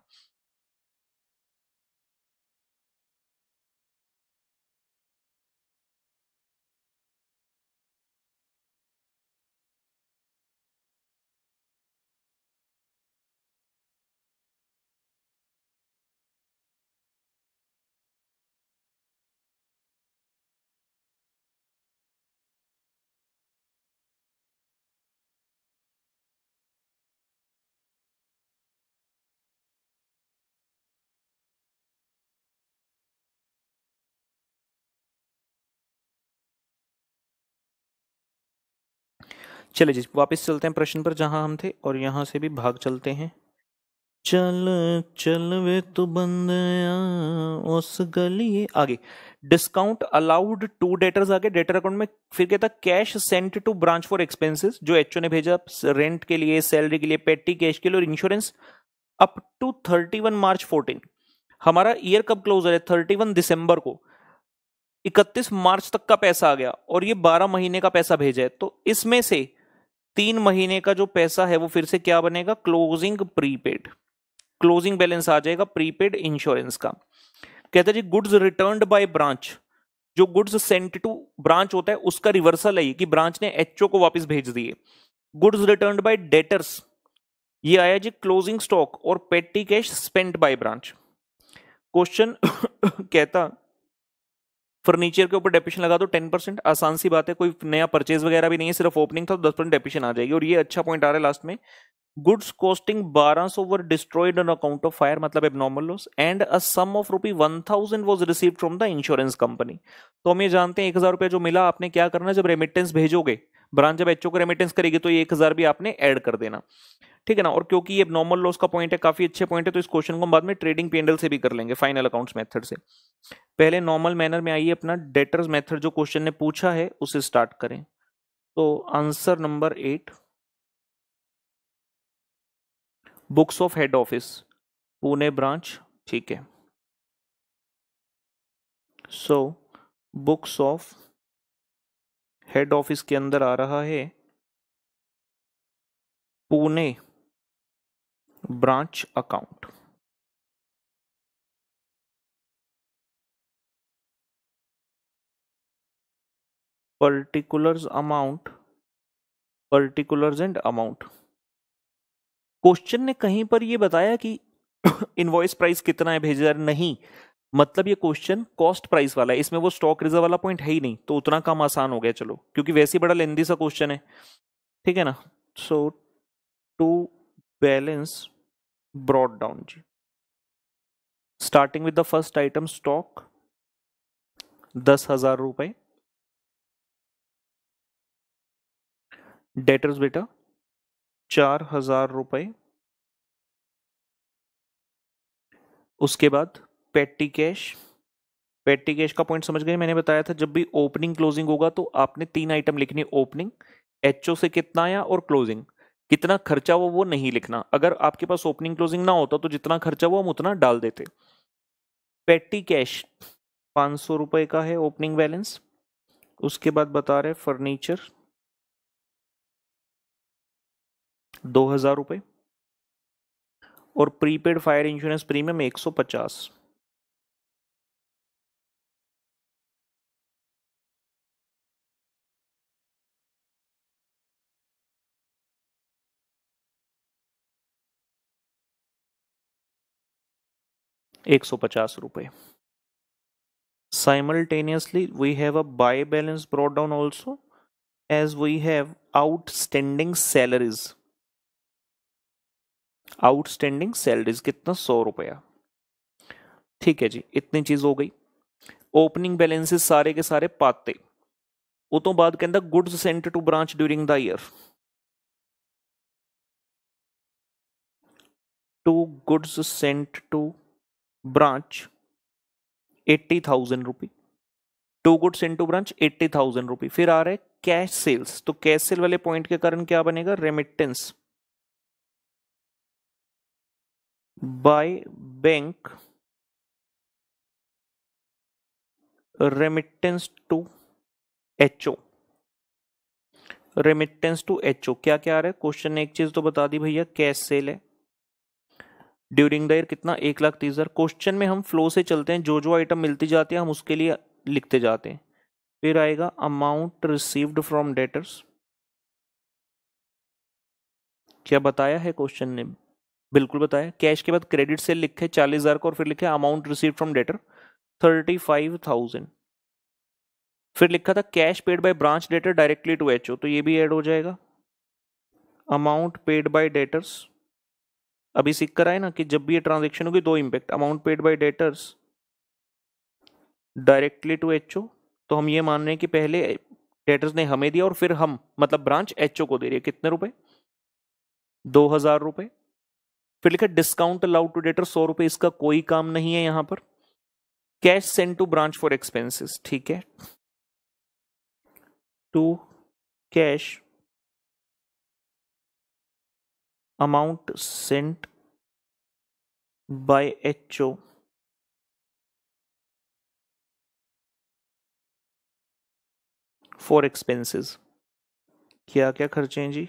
चले जी वापस चलते हैं प्रश्न पर जहां हम थे, और यहां से भी भाग चलते हैं। चल चल वे तू बंदया उस गली, आगे डिस्काउंट अलाउड टू डेटर्स, आगे डेटर अकाउंट में। फिर कहता cash sent to branch for expenses, जो एचओ ने भेजा रेंट के लिए, सैलरी के लिए, पेटी कैश के लिए और इंश्योरेंस, अप टू 31 मार्च 14। हमारा ईयर कब क्लोज है, 31 दिसंबर को। 31 मार्च तक का पैसा आ गया और ये 12 महीने का पैसा भेजा है, तो इसमें से 3 महीने का जो पैसा है वो फिर से क्या बनेगा, क्लोजिंग प्रीपेड, क्लोजिंग बैलेंस आ जाएगा प्रीपेड इंश्योरेंस का। कहता है जी गुड्स रिटर्न्ड बाय ब्रांच, जो गुड्स सेंट टू ब्रांच होता है उसका रिवर्सल है कि ब्रांच ने एचओ को वापस भेज दिए। गुड्स रिटर्न्ड बाय डेटर्स, ये आया जी क्लोजिंग स्टॉक और पेटी cash spent by branch. Question कहता फर्नीचर के ऊपर डेप्रिसिएशन लगा दो 10%, आसान सी बात है, कोई नया परचेज वगैरह भी नहीं है, सिर्फ ओपनिंग था तो 10% डेप्रिसिएशन आ जाएगी। और ये अच्छा पॉइंट आ रहा है लास्ट में, goods costing 1200 were destroyed on account of fire, मतलब abnormal loss, and a sum of ₹1000 was received from the insurance company. तो हम ये जानते हैं 1000 रुपया जो मिला, आपने क्या करना है, जब रेमिटेंस भेजोगे, ब्रांच जब एचओ को रेमिटेंस करेगी तो ये 1000 भी आपने ऐड कर देना, ठीक है ना। और क्योंकि ये नॉर्मल लॉस का पॉइंट है, काफी अच्छे पॉइंट है, तो इस क्वेश्चन को हम बाद में ट्रेडिंग पीएनएल से भी कर लेंगे, फाइनल अकाउंट्स मेथड से। पहले नॉर्मल मैनर में आइए, अपना डेटर्स मेथड जो क्वेश्चन ने पूछा है उसे स्टार्ट करें। तो answer number 8, books of head office Pune branch, ठीक है। So books of head office के अंदर आ रहा है Pune branch account. Particulars amount, particulars and amount. Question ने कहीं पर ये बताया कि इनवॉइस प्राइस कितना है भेजा, नहीं, मतलब ये क्वेश्चन कॉस्ट प्राइस वाला है, इसमें वो स्टॉक रिजर्व वाला पॉइंट है ही नहीं, तो उतना काम आसान हो गया, चलो, क्योंकि वैसे ही बड़ा लेंदी सा क्वेश्चन है, ठीक है ना। So to balance brought down जी, starting with the first item stock 10,000 रुपए, डेटर्स बेटा 4,000 रुपए, उसके बाद पेटी कैश, पेटी कैश का पॉइंट समझ गए, मैंने बताया था जब भी ओपनिंग क्लोजिंग होगा तो आपने 3 आइटम लिखनी, ओपनिंग, एचओ से कितना आया और क्लोजिंग, कितना खर्चा हुआ वो नहीं लिखना, अगर आपके पास ओपनिंग क्लोजिंग ना होता तो जितना खर्चा हुआ हम उतना डाल देते। पेटी कैश 500 रुपए का है ओपनिंग बैलेंस, उसके बाद बता रहे फर्नीचर 2,000 रुपए, और prepaid fire insurance premium 150। ₹150। Simultaneously, we have a buy balance brought down also, as we have outstanding salaries. Outstanding salaries कितना, 100 रुपया, ठीक है जी, इतनी चीज हो गई। ओपनिंग बैलेंसेस सारे के सारे पाते, वो तो बाद के अंदर goods sent to branch during the year, to goods sent to branch 80,000 rupee, to goods sent to branch 80,000 rupee. फिर आ रहा है कैश सेल्स, तो कैश सेल वाले पॉइंट के कारण क्या बनेगा, remittance by bank, remittance to HO, remittance to HO क्या क्या आ रहा है, क्वेश्चन ने एक चीज तो बता दी भैया, कैश सेल है ड्यूरिंग द ईयर कितना, 1,30,000। क्वेश्चन में हम फ्लो से चलते हैं, जो जो आइटम मिलती जाती है हम उसके लिए लिखते जाते हैं। फिर आएगा अमाउंट रिसीव्ड फ्रॉम डेटर्स, क्या बताया है क्वेश्चन ने, बिल्कुल बताया, कैश के बाद क्रेडिट सेल लिखे 40,000 को, और फिर लिखे अमाउंट रिसीव्ड फ्रॉम डेटर 35,000। फिर लिखा था cash paid by branch debtor directly to HO, तो ये भी ऐड हो जाएगा। अमाउंट पेड बाय डेटर्स, अभी सीख कर आए ना कि जब भी ये ट्रांजेक्शन होगी 2 impact, amount paid by debtors directly to HO, तो हम ये मान रहे हैं कि पहले डेटर्स ने हमें दिया और फिर हम, मतलब ब्रांच एचओ को दे रही है, कितने रुपए, 2,000 रुपए। फिर लिखा डिस्काउंट अलाउड टू डेटर 100 रुपए, इसका कोई काम नहीं है यहां पर। Cash send to branch for expenses, ठीक है, to cash amount sent by HO for expenses, क्या क्या खर्चे हैं जी,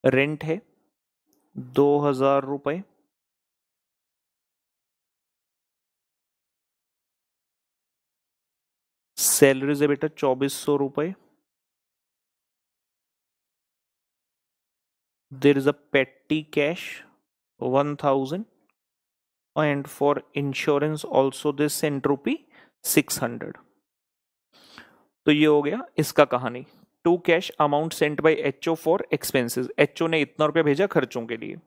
रेंट है 2,000 रुपए, सैलरीज है बेटा 2400 रुपए। देर इज अ पेटी cash 1000 and for insurance also they sent rupee 600। तो ये हो गया इसका कहानी। To cash amount sent by HO for expenses, HO ने इतना रुपया भेजा खर्चों के लिए,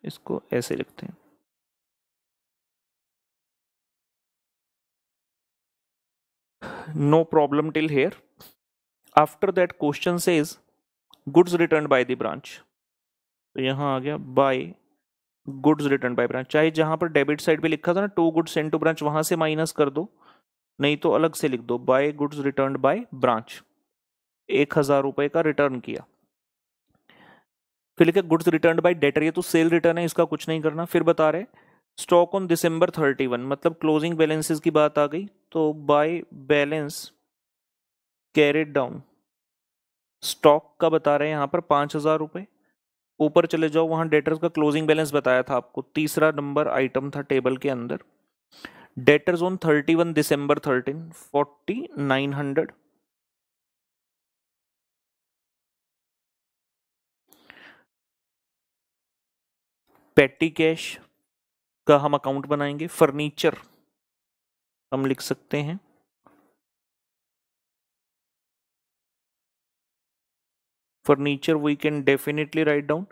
इसको ऐसे लिखते हैं। No problem till here. After that question says goods return by the branch, तो यहां आ गया by goods return by branch. चाहे जहां पर डेबिट साइड पे लिखा था ना to goods sent to branch, वहां से माइनस कर दो, नहीं तो अलग से लिख दो by goods return by branch. 1000 रुपए का रिटर्न किया। फिर लिखा गुड्स रिटर्न बाय डेटर, ये तो सेल रिटर्न है, इसका कुछ नहीं करना। फिर बता रहे स्टॉक ऑन दिसंबर 31, मतलब क्लोजिंग बैलेंसेस की बात आ गई, तो bye balance carried down stock का बता रहे हैं यहां पर 5000 रुपए। ऊपर चले जाओ, वहां डेटर्स का क्लोजिंग बैलेंस बताया था आपको, तीसरा नंबर आइटम था टेबल के अंदर। Debtors on 31 December 13 4900। पेटी कैश का हम अकाउंट बनाएंगे। फर्नीचर हम लिख सकते हैं furniture we can definitely write down.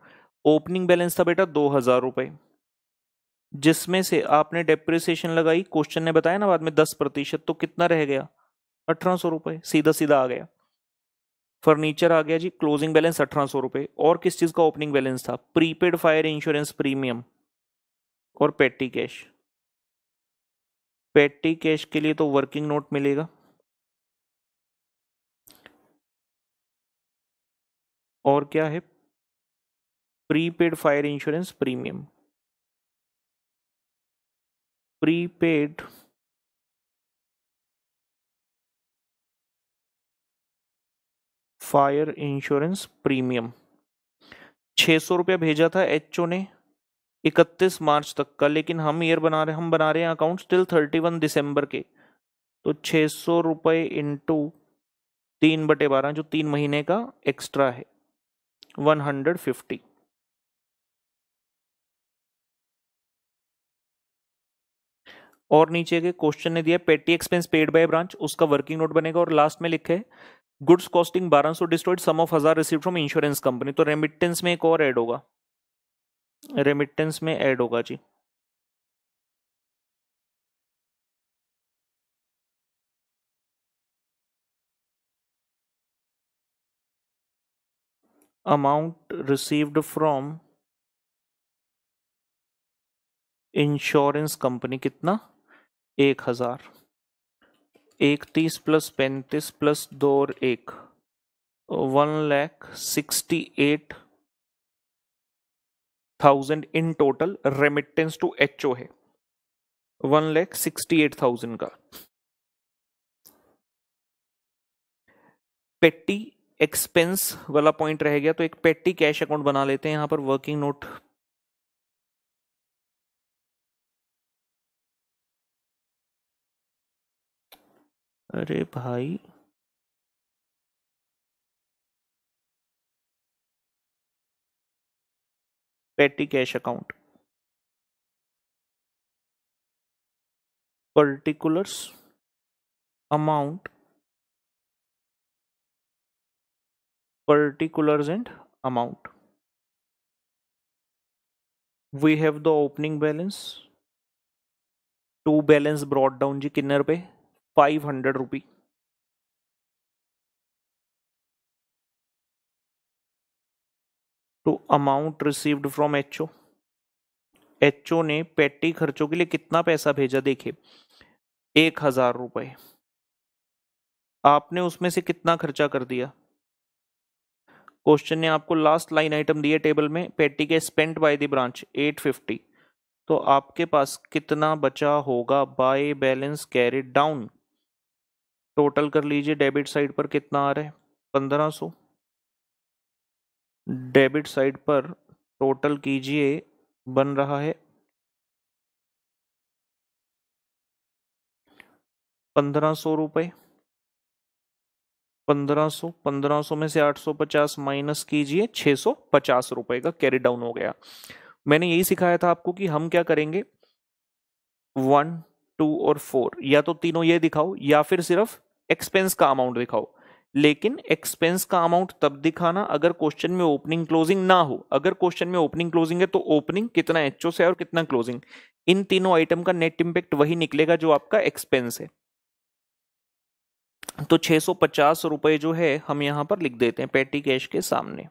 Opening balance था बेटा 2000 रुपए, जिसमें से आपने डेप्रिसिएशन लगाई, क्वेश्चन ने बताया ना बाद में 10%, तो कितना रह गया 1800 रुपए, सीधा सीधा आ गया। फर्नीचर आ गया जी, क्लोजिंग बैलेंस 1800 रुपए। और किस चीज का ओपनिंग बैलेंस था? प्रीपेड फायर इंश्योरेंस प्रीमियम और पेटी कैश। पेटी कैश के लिए तो वर्किंग नोट मिलेगा, और क्या है? Prepaid fire insurance premium. Prepaid fire insurance premium 600 रुपया भेजा था एचओ ने 31 मार्च तक का, लेकिन हम बना रहे हैं अकाउंट टिल 31 दिसंबर के, तो 600 रुपए इंटू 3/12 जो 3 महीने का एक्स्ट्रा है 150। और नीचे के क्वेश्चन ने दिया petty expense paid by branch, उसका वर्किंग नोट बनेगा। और लास्ट में लिखे है goods costing 1200 destroyed sum of 1000 received from insurance company, तो रेमिटेंस में एक और ऐड होगा, रेमिटेंस में ऐड होगा जी। Amount received from insurance company कितना? 1000। 31 प्लस 35 प्लस 2 और 1 1,68,000 in total. Remittance to HO है 1,68,000 का। पेटी एक्सपेंस वाला पॉइंट रह गया, तो एक पेटी कैश अकाउंट बना लेते हैं यहां पर। वर्किंग नोट अरे भाई पेटी cash account particulars amount particulars and amount। we have the opening balance, to balance brought down जी कितने रुपए? 500 रुपी। to amount received from HO, HO ने पेटी खर्चों के लिए कितना पैसा भेजा? देखिए 1000 रुपए, आपने उसमें से कितना खर्चा कर दिया? क्वेश्चन ने आपको लास्ट लाइन आइटम दिया टेबल में, पेटी के स्पेंट बाय द ब्रांच 850, तो आपके पास कितना बचा होगा bye balance carried down? Total कर लीजिए, डेबिट साइड पर कितना आ रहा है? 1500। डेबिट साइड पर टोटल कीजिए, बन रहा है 1500 रुपए। 1500 में से 850 माइनस कीजिए, 650 रुपए का कैरी डाउन हो गया। मैंने यही सिखाया था आपको कि हम क्या करेंगे, 1, 2 और 4 या तो तीनों ये दिखाओ या फिर सिर्फ एक्सपेंस का अमाउंट दिखाओ। लेकिन एक्सपेंस का अमाउंट तब दिखाना अगर क्वेश्चन में ओपनिंग क्लोजिंग ना हो। अगर क्वेश्चन में ओपनिंग क्लोजिंग है तो ओपनिंग कितना एचओ से और कितना क्लोजिंग, इन तीनों आइटम का नेट इंपैक्ट वही निकलेगा जो आपका एक्सपेंस है। तो 650 रुपए जो है हम यहां पर लिख देते हैं पेटी कैश के सामने।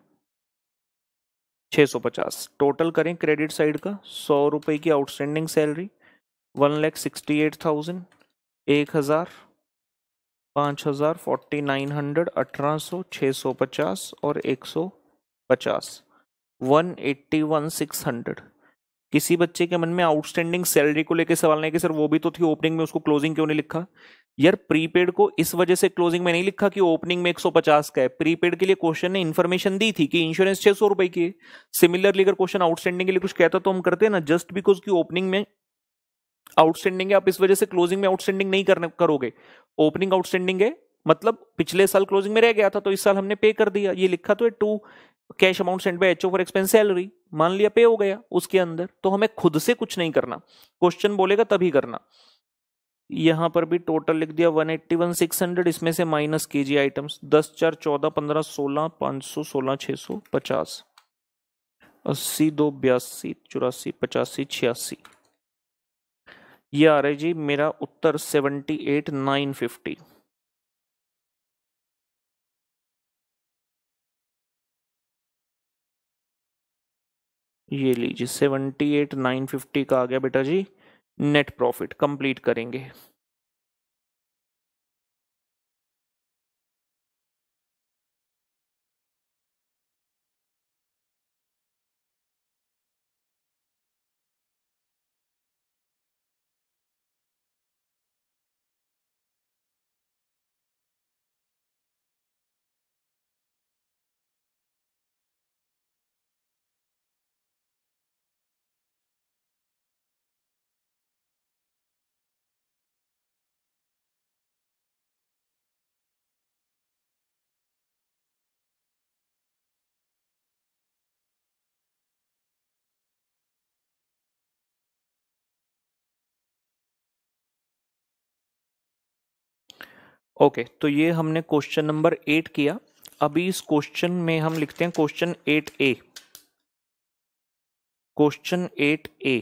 650 टोटल करें क्रेडिट साइड का, 100 रुपए की आउटस्टैंडिंग सैलरी, 1,68,000, 1,000, 5,000, 4,900, 1,800, 650 और 150, 181,600। किसी बच्चे के मन में आउटस्टैंडिंग सैलरी को लेकर सवाल नहीं कि सर वो भी तो थी ओपनिंग में, उसको क्लोजिंग क्यों नहीं लिखा? यार प्रीपेड को इस वजह से क्लोजिंग में नहीं लिखा कि ओपनिंग में 150 का है। प्रीपेड के लिए क्वेश्चन ने इन्फॉर्मेशन दी थी कि इंश्योरेंस 600 रुपए की है। सिमिलरली अगर क्वेश्चन आउटस्टैंडिंग के लिए कुछ कहता तो हम करते ना, जस्ट बिकॉज की ओपनिंग में आउटस्टैंडिंग है आप इस वजह से क्लोजिंग में आउटस्टैंडिंग नहीं करोगे। ओपनिंग आउटस्टैंडिंग है मतलब पिछले साल क्लोजिंग में रह गया था तो इस साल हमने पे कर दिया, ये लिखा तो है to cash amount sent by HO for expense salary, मान लिया पे हो गया उसके अंदर। तो हमें खुद से कुछ नहीं करना, क्वेश्चन बोलेगा तभी करना। यहां पर भी टोटल लिख दिया 181,600, इसमें से माइनस कीजिए आइटम्स, 10, 4, 14, 15, 16, 500, 16, 650, 80, 2, 82, 84, 85, 86। ये आ रहा है जी मेरा उत्तर 78,950। ये लीजिए 78,950 का आ गया बेटा जी नेट प्रॉफिट। कंप्लीट करेंगे। ओके तो ये हमने क्वेश्चन नंबर 8 किया। अभी इस क्वेश्चन में हम लिखते हैं question 8A। Question 8A,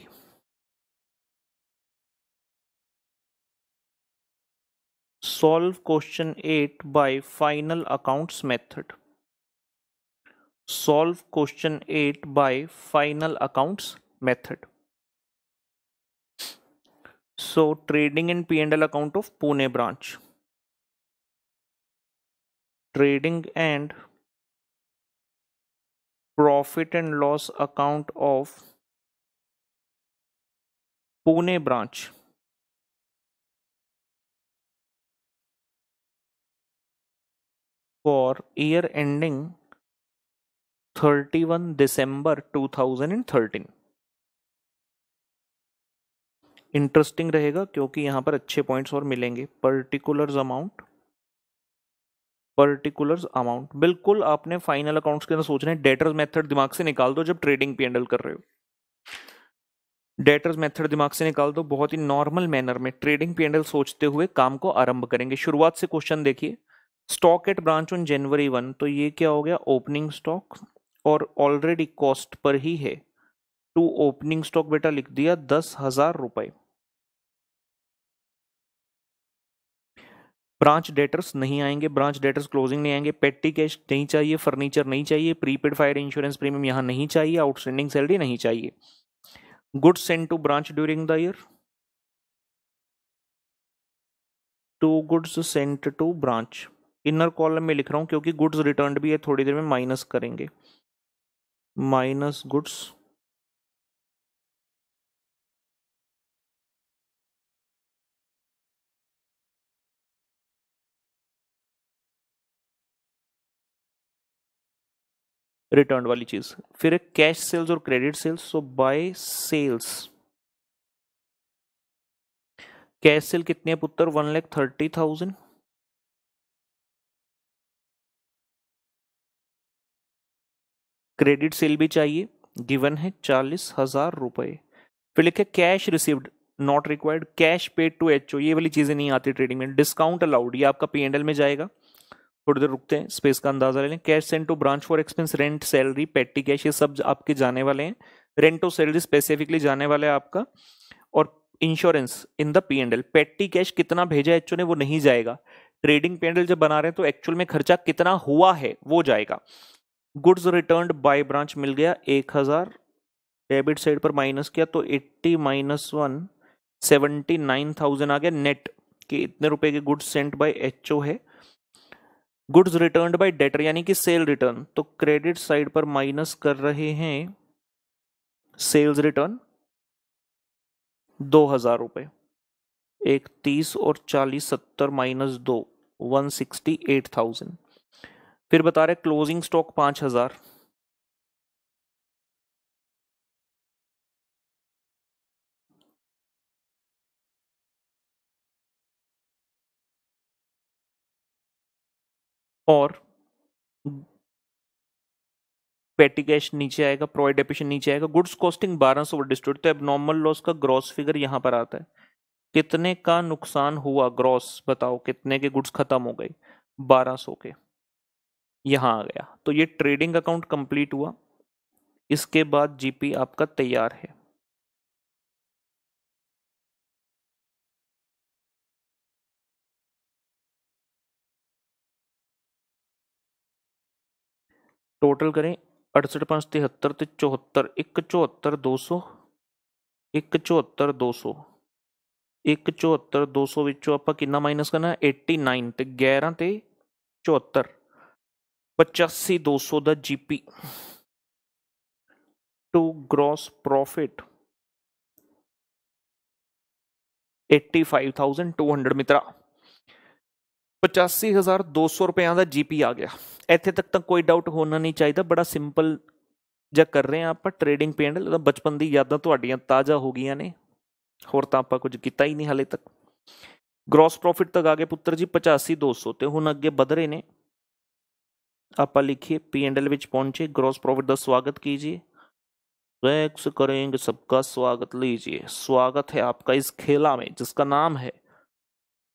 solve question 8 bye final accounts method. Solve question 8 bye final accounts method. So trading and P&L account of Pune branch. Trading and profit and loss account of Pune branch for year ending 31 December 2013। Interesting रहेगा क्योंकि यहां पर अच्छे points और मिलेंगे। Particulars amount, particulars amount, बिल्कुल आपने final accounts के अंदर सोचना है। डेटर्स मेथड दिमाग से निकाल दो जब ट्रेडिंग P&L कर रहे हो। डेटर्स मेथड दिमाग से निकाल दो, बहुत ही नॉर्मल मैनर में ट्रेडिंग P&L सोचते हुए काम को आरंभ करेंगे। शुरुआत से क्वेश्चन देखिए, स्टॉक एट ब्रांच ऑन जनवरी 1, तो ये क्या हो गया ओपनिंग स्टॉक और ऑलरेडी कॉस्ट पर ही है। टू ओपनिंग स्टॉक बेटा लिख दिया 10,000 रुपए। ब्रांच डेटर्स नहीं आएंगे, ब्रांच डेटर्स क्लोजिंग नहीं आएंगे, पेटी कैश नहीं चाहिए, फर्नीचर नहीं चाहिए, प्रीपेड फायर इंश्योरेंस प्रीमियम यहां नहीं चाहिए, आउटस्टैंडिंग सैलरी नहीं चाहिए। Goods sent to branch during the year, to goods sent to branch. Inner column में लिख रहा हूं क्योंकि गुड्स रिटर्न भी है, थोड़ी देर में माइनस करेंगे। माइनस गुड्स रिटर्न वाली चीज। फिर एक कैश सेल्स और credit sales. So by sales, cash sale कितने पुत्र 1,30,000, क्रेडिट सेल भी चाहिए, गिवन है 40,000 रुपए। फिर लिखे cash received not required, cash paid to HO, ये वाली चीजें नहीं आती ट्रेडिंग में। डिस्काउंट अलाउड, ये आपका पीएनएल में जाएगा। थोड़ी देर रुकते हैं, स्पेस का अंदाजा ले लें। Cash send to branch for expense, rent, salary, petty cash, ये सब आपके जाने वाले हैं। रेंट और सैलरी स्पेसिफिकली जाने वाला है आपका। और इंश्योरेंस इन द पीएनएल, पेटी कैश कितना भेजा एचओ ने वो नहीं जाएगा। ट्रेडिंग पीएनएल जब बना रहे हैं तो एक्चुअल में खर्चा कितना हुआ है वो जाएगा। गुड्स रिटर्न्ड बाय ब्रांच मिल गया 1000, डेबिट साइड पर माइनस किया तो 80 माइनस 1 79,000 आ गया नेट, कि इतने रुपए के गुड्स सेंट बाय एचओ है। गुड्स रिटर्न्ड बाय डेटर यानी कि सेल रिटर्न, तो क्रेडिट साइड पर माइनस कर रहे हैं सेल्स रिटर्न 2000 रुपए। 30 और 40 70 माइनस 2 168,000। फिर बता रहे क्लोजिंग स्टॉक 5000, और पेटी कैश नीचे आएगा, प्रोवाइड डेप्रिसिएशन नीचे आएगा। गुड्स कॉस्टिंग 1200 डिस्ट्रीब्यूट, तो एबनॉर्मल लॉस का ग्रॉस फिगर यहां पर आता है। कितने का नुकसान हुआ ग्रॉस, बताओ कितने के गुड्स खत्म हो गए, 1200 के, यहां आ गया। तो ये ट्रेडिंग अकाउंट कंप्लीट हुआ। इसके बाद जीपी आपका तैयार है। टोटल करें 68 5 73 ਤੇ 74 174 200 174 200 174 200 ਵਿੱਚੋਂ ਆਪਾਂ ਕਿੰਨਾ ਮਾਈਨਸ ਕਰਨਾ 89 ਤੇ 11 ਤੇ 74 85 200 ਦਾ जीपी टू ग्रॉस प्रॉफिट 85,200 मित्रा 85,200 रुपया का जीपी आ गया। ਇੱਥੇ ਤੱਕ ਤਾਂ ਕੋਈ ਡਾਊਟ ਹੋਣਾ ਨਹੀਂ ਚਾਹੀਦਾ, ਬੜਾ ਸਿੰਪਲ ਜਿਹਾ ਕਰ ਰਹੇ ਆ ਆਪਾਂ ਟ੍ਰੇਡਿੰਗ ਪੀਐਨਐਲ। ਬਚਪਨ ਦੀ ਯਾਦਾਂ ਤੁਹਾਡੀਆਂ ਤਾਜ਼ਾ ਹੋ ਗਈਆਂ ਨੇ, ਹੋਰ ਤਾਂ ਆਪਾਂ ਕੁਝ ਕੀਤਾ ਹੀ ਨਹੀਂ ਹਾਲੇ ਤੱਕ। ਗ੍ਰੋਸ ਪ੍ਰੋਫਿਟ ਤੱਕ ਆ ਗਏ ਪੁੱਤਰ ਜੀ 85,200 ਤੇ ਹੁਣ ਅੱਗੇ ਵਧ ਰਹੇ ਨੇ। ਆਪਾਂ लिखिए पीएनएल ਵਿੱਚ पहुंचे, ग्रॉस प्रॉफिट का स्वागत कीजिए, रैक्स करेंगे सबका स्वागत लीजिए। स्वागत है आपका इस खेला में जिसका नाम है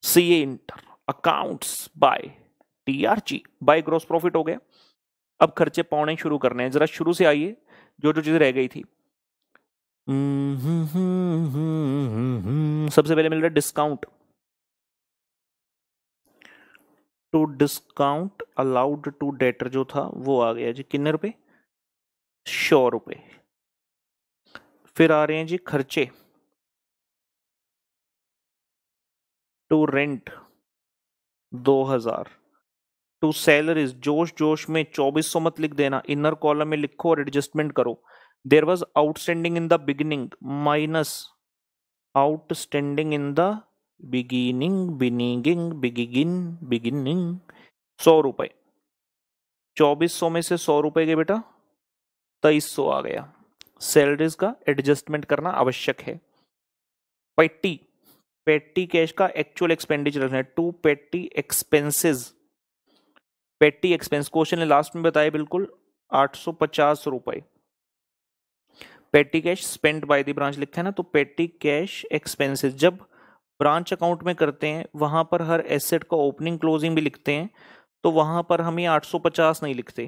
CA inter accounts by TRG. By gross profit हो गया। अब खर्चे पाने शुरू करने हैं, जरा शुरू से आइए, जो जो चीज रह गई थी। सबसे पहले मिल रहा है discount, to discount allowed to debtor जो था वो आ गया जी, कितने रुपए 100 रुपए। फिर आ रहे हैं जी खर्चे, टू रेंट 2000, टू सैलरीज जोश जोश में 2400 मत लिख देना, इनर कॉलम में लिखो और एडजस्टमेंट करो। There was outstanding in the beginning minus outstanding in the beginning 100 रुपए। 2400 में से 100 रुपए के बेटा 2300 आ गया। सैलरीज का एडजस्टमेंट करना आवश्यक है। पेटी पेटी कैश का एक्चुअल एक्सपेंडिचर रखना है, टू पेटी एक्सपेंसेस। पेटी एक्सपेंस क्वेश्चन ने लास्ट में बताया बिल्कुल 850 रुपए। पेटी cash spend by the branch लिखा है ना, तो पेटी कैश एक्सपेंसेस जब ब्रांच अकाउंट में करते हैं वहां पर हर एसेट का ओपनिंग क्लोजिंग भी लिखते हैं, तो वहां पर हम ये 850 नहीं लिखते।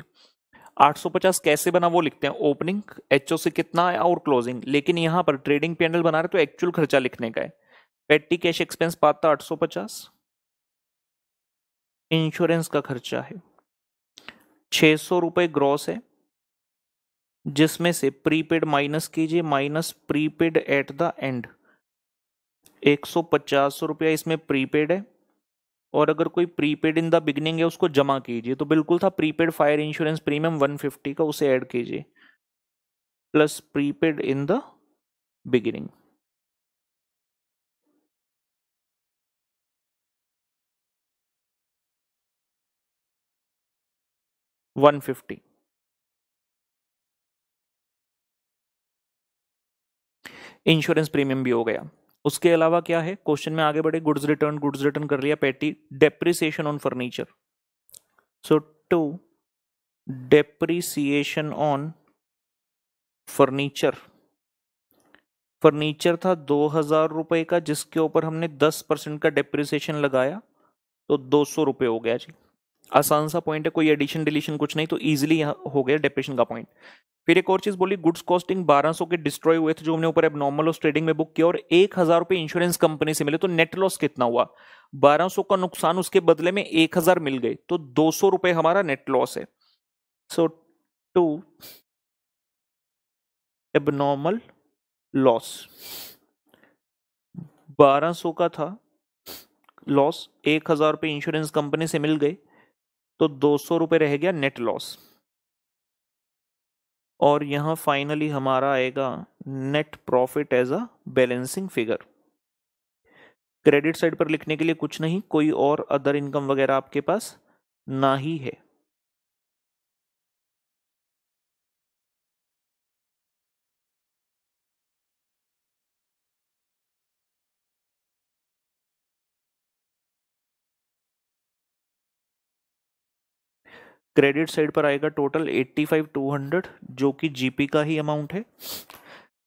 850 कैसे बना वो लिखते हैं, ओपनिंग एचओ से कितना आया और क्लोजिंग। लेकिन यहां पर ट्रेडिंग पीएनएल बना रहे तो एक्चुअल खर्चा लिखने का है। पेटी कैश एक्सपेंस पाता 850, इंश्योरेंस का खर्चा है 600 रुपए ग्रॉस है, जिसमें से प्रीपेड माइनस कीजिए, minus prepaid at the end 150 रुपया इसमें प्रीपेड है। और अगर कोई प्रीपेड इन द बिगिनिंग है उसको जमा कीजिए, तो बिल्कुल था प्रीपेड फायर इंश्योरेंस प्रीमियम 150 का, उसे ऐड कीजिए plus prepaid in the beginning. $150। Insurance premium भी हो गया। उसके अलावा क्या है क्वेश्चन में आगे बढ़े, गुड्स रिटर्न कर लिया। पेटी depreciation on furniture, so 2 depreciation on furniture, furniture था 2,000 रुपए का, जिसके ऊपर हमने 10% का डेप्रिसिएशन लगाया तो 200 रुपए हो गया जी। आसान सा पॉइंट है, कोई एडिशन डिलीशन कुछ नहीं, तो इजीली हो गया डेप्रिसिएशन का पॉइंट। फिर एक और चीज बोली, गुड्स कॉस्टिंग 1200 के डिस्ट्रॉय हुए थे जो हमने ऊपर एबनॉर्मल लॉस ट्रेडिंग में बुक किया, और 1000 रुपए इंश्योरेंस कंपनी से मिले, तो नेट लॉस कितना हुआ? 1200 का नुकसान, उसके बदले में 1000 मिल गए, तो 200 रुपए हमारा नेट लॉस है। सो टू एबनॉर्मल लॉस, 1200 का था लॉस, 1000 रुपए इंश्योरेंस कंपनी से मिल गए, तो 200 रुपए रह गया नेट लॉस। और यहां फाइनली हमारा आएगा net profit as a balancing figure. Credit side पर लिखने के लिए कुछ नहीं, कोई और अदर इनकम वगैरह आपके पास ना ही है। क्रेडिट साइड पर आएगा टोटल 85,200 जो कि जीपी का ही अमाउंट है।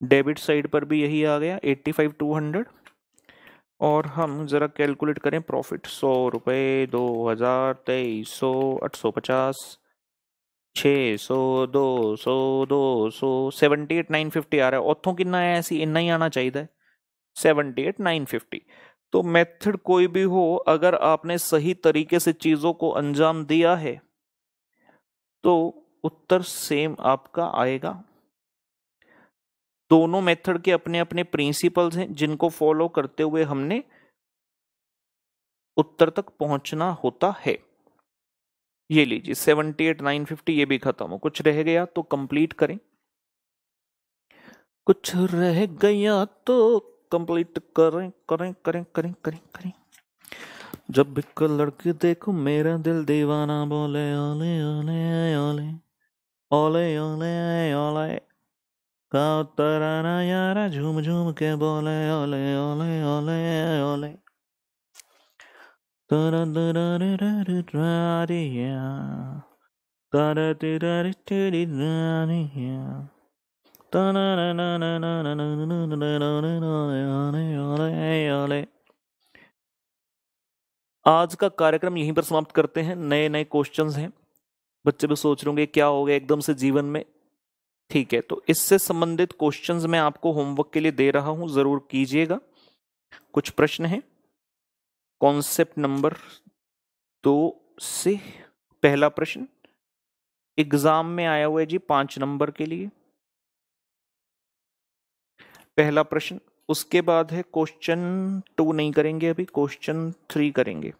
डेबिट साइड पर भी यही आ गया 85,200। और हम जरा कैलकुलेट करें प्रॉफिट, 100 रुपये, 2000, 2300, 850, 600, 200, 200, 78,950 आ रहा है। औथों कितना है, ऐसी इतना ही आना चाहिए, 78,950। तो मेथड कोई भी हो, अगर आपने सही तरीके से चीजों को अंजाम दिया है तो उत्तर सेम आपका आएगा। दोनों मेथड के अपने अपने प्रिंसिपल्स हैं जिनको फॉलो करते हुए हमने उत्तर तक पहुंचना होता है। ये लीजिए 78,950, ये भी खत्म हो, कुछ रह गया तो कंप्लीट करें, कुछ रह गया तो कंप्लीट करें करें करें करें करें करें। जब भी कोई लड़की देखो मेरा दिल दीवाना बोले ओले ओले ओले ओले ओले ओले का तराना यारा झूम झूम के बोले ओले ओले ओले ओले तरा तरा रे रे रे या तरा तरा रे रे रे या तना ना ना ना ना ना ना ना ना। आज का कार्यक्रम यहीं पर समाप्त करते हैं। नए नए क्वेश्चंस हैं, बच्चे भी सोच रहे होंगे क्या हो गया एकदम से जीवन में। ठीक है, तो इससे संबंधित क्वेश्चंस मैं आपको होमवर्क के लिए दे रहा हूं, जरूर कीजिएगा। कुछ प्रश्न हैं कॉन्सेप्ट नंबर 2 से। पहला प्रश्न एग्जाम में आया हुआ है जी 5 नंबर के लिए, पहला प्रश्न। उसके बाद है क्वेश्चन 2 नहीं करेंगे अभी, क्वेश्चन 3 करेंगे।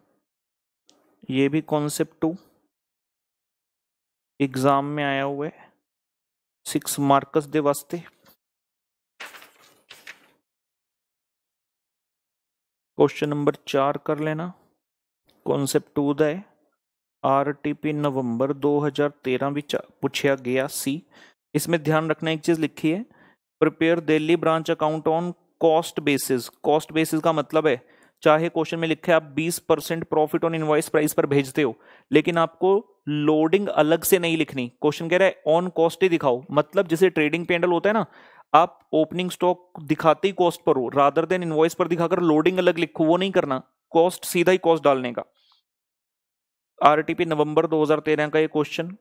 ये भी कॉन्सेप्ट 2 एग्जाम में आया हुआ है, 6 मार्क्स दे वास्ते। क्वेश्चन नंबर 4 कर लेना, कॉन्सेप्ट 2 दा है। आरटीपी नवंबर 2013 विच पूछा गया सी। इसमें ध्यान रखना एक चीज लिखी है, prepare Delhi branch account on cost basis. Cost basis का मतलब है, चाहे क्वेश्चन में लिखे आप 20% प्रॉफिट ऑन इनवॉइस प्राइस पर भेजते हो, लेकिन आपको लोडिंग अलग से नहीं लिखनी। क्वेश्चन कह रहा है ऑन कॉस्ट ही दिखाओ, मतलब जैसे ट्रेडिंग पेंडल होता है ना, आप ओपनिंग स्टॉक दिखाते ही कॉस्ट पर हो, रादर देन इनवॉइस पर दिखाकर लोडिंग अलग लिखो, वो नहीं करना, कॉस्ट सीधा ही कॉस्ट डालने का। आरटीपी नवंबर 2013 का ये क्वेश्चन।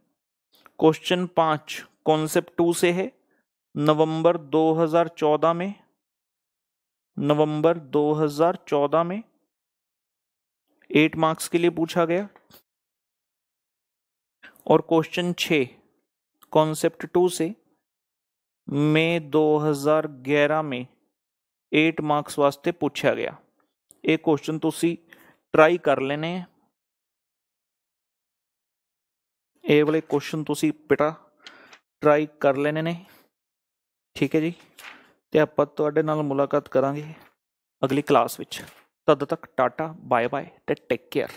क्वेश्चन 5 कॉन्सेप्ट 2 से है, नवंबर 2014 में, नवंबर 2014 में 8 मार्क्स के लिए पूछा गया। और क्वेश्चन 6 कॉन्सेप्ट 2 से मई 2011 में 8 मार्क्स वास्ते पूछा गया। एक क्वेश्चन तुसी ट्राई कर लेने, ये वाले क्वेश्चन तुसी बेटा ट्राई कर लेने ने। ठीक है जी, ਤੇ ਆਪਾਂ ਤੁਹਾਡੇ ਨਾਲ ਮੁਲਾਕਾਤ ਕਰਾਂਗੇ ਅਗਲੀ ਕਲਾਸ ਵਿੱਚ। ਤਦ ਤੱਕ ਟਾਟਾ ਬਾਏ ਬਾਏ ਤੇ ਟੇਕ ਕੇਅਰ।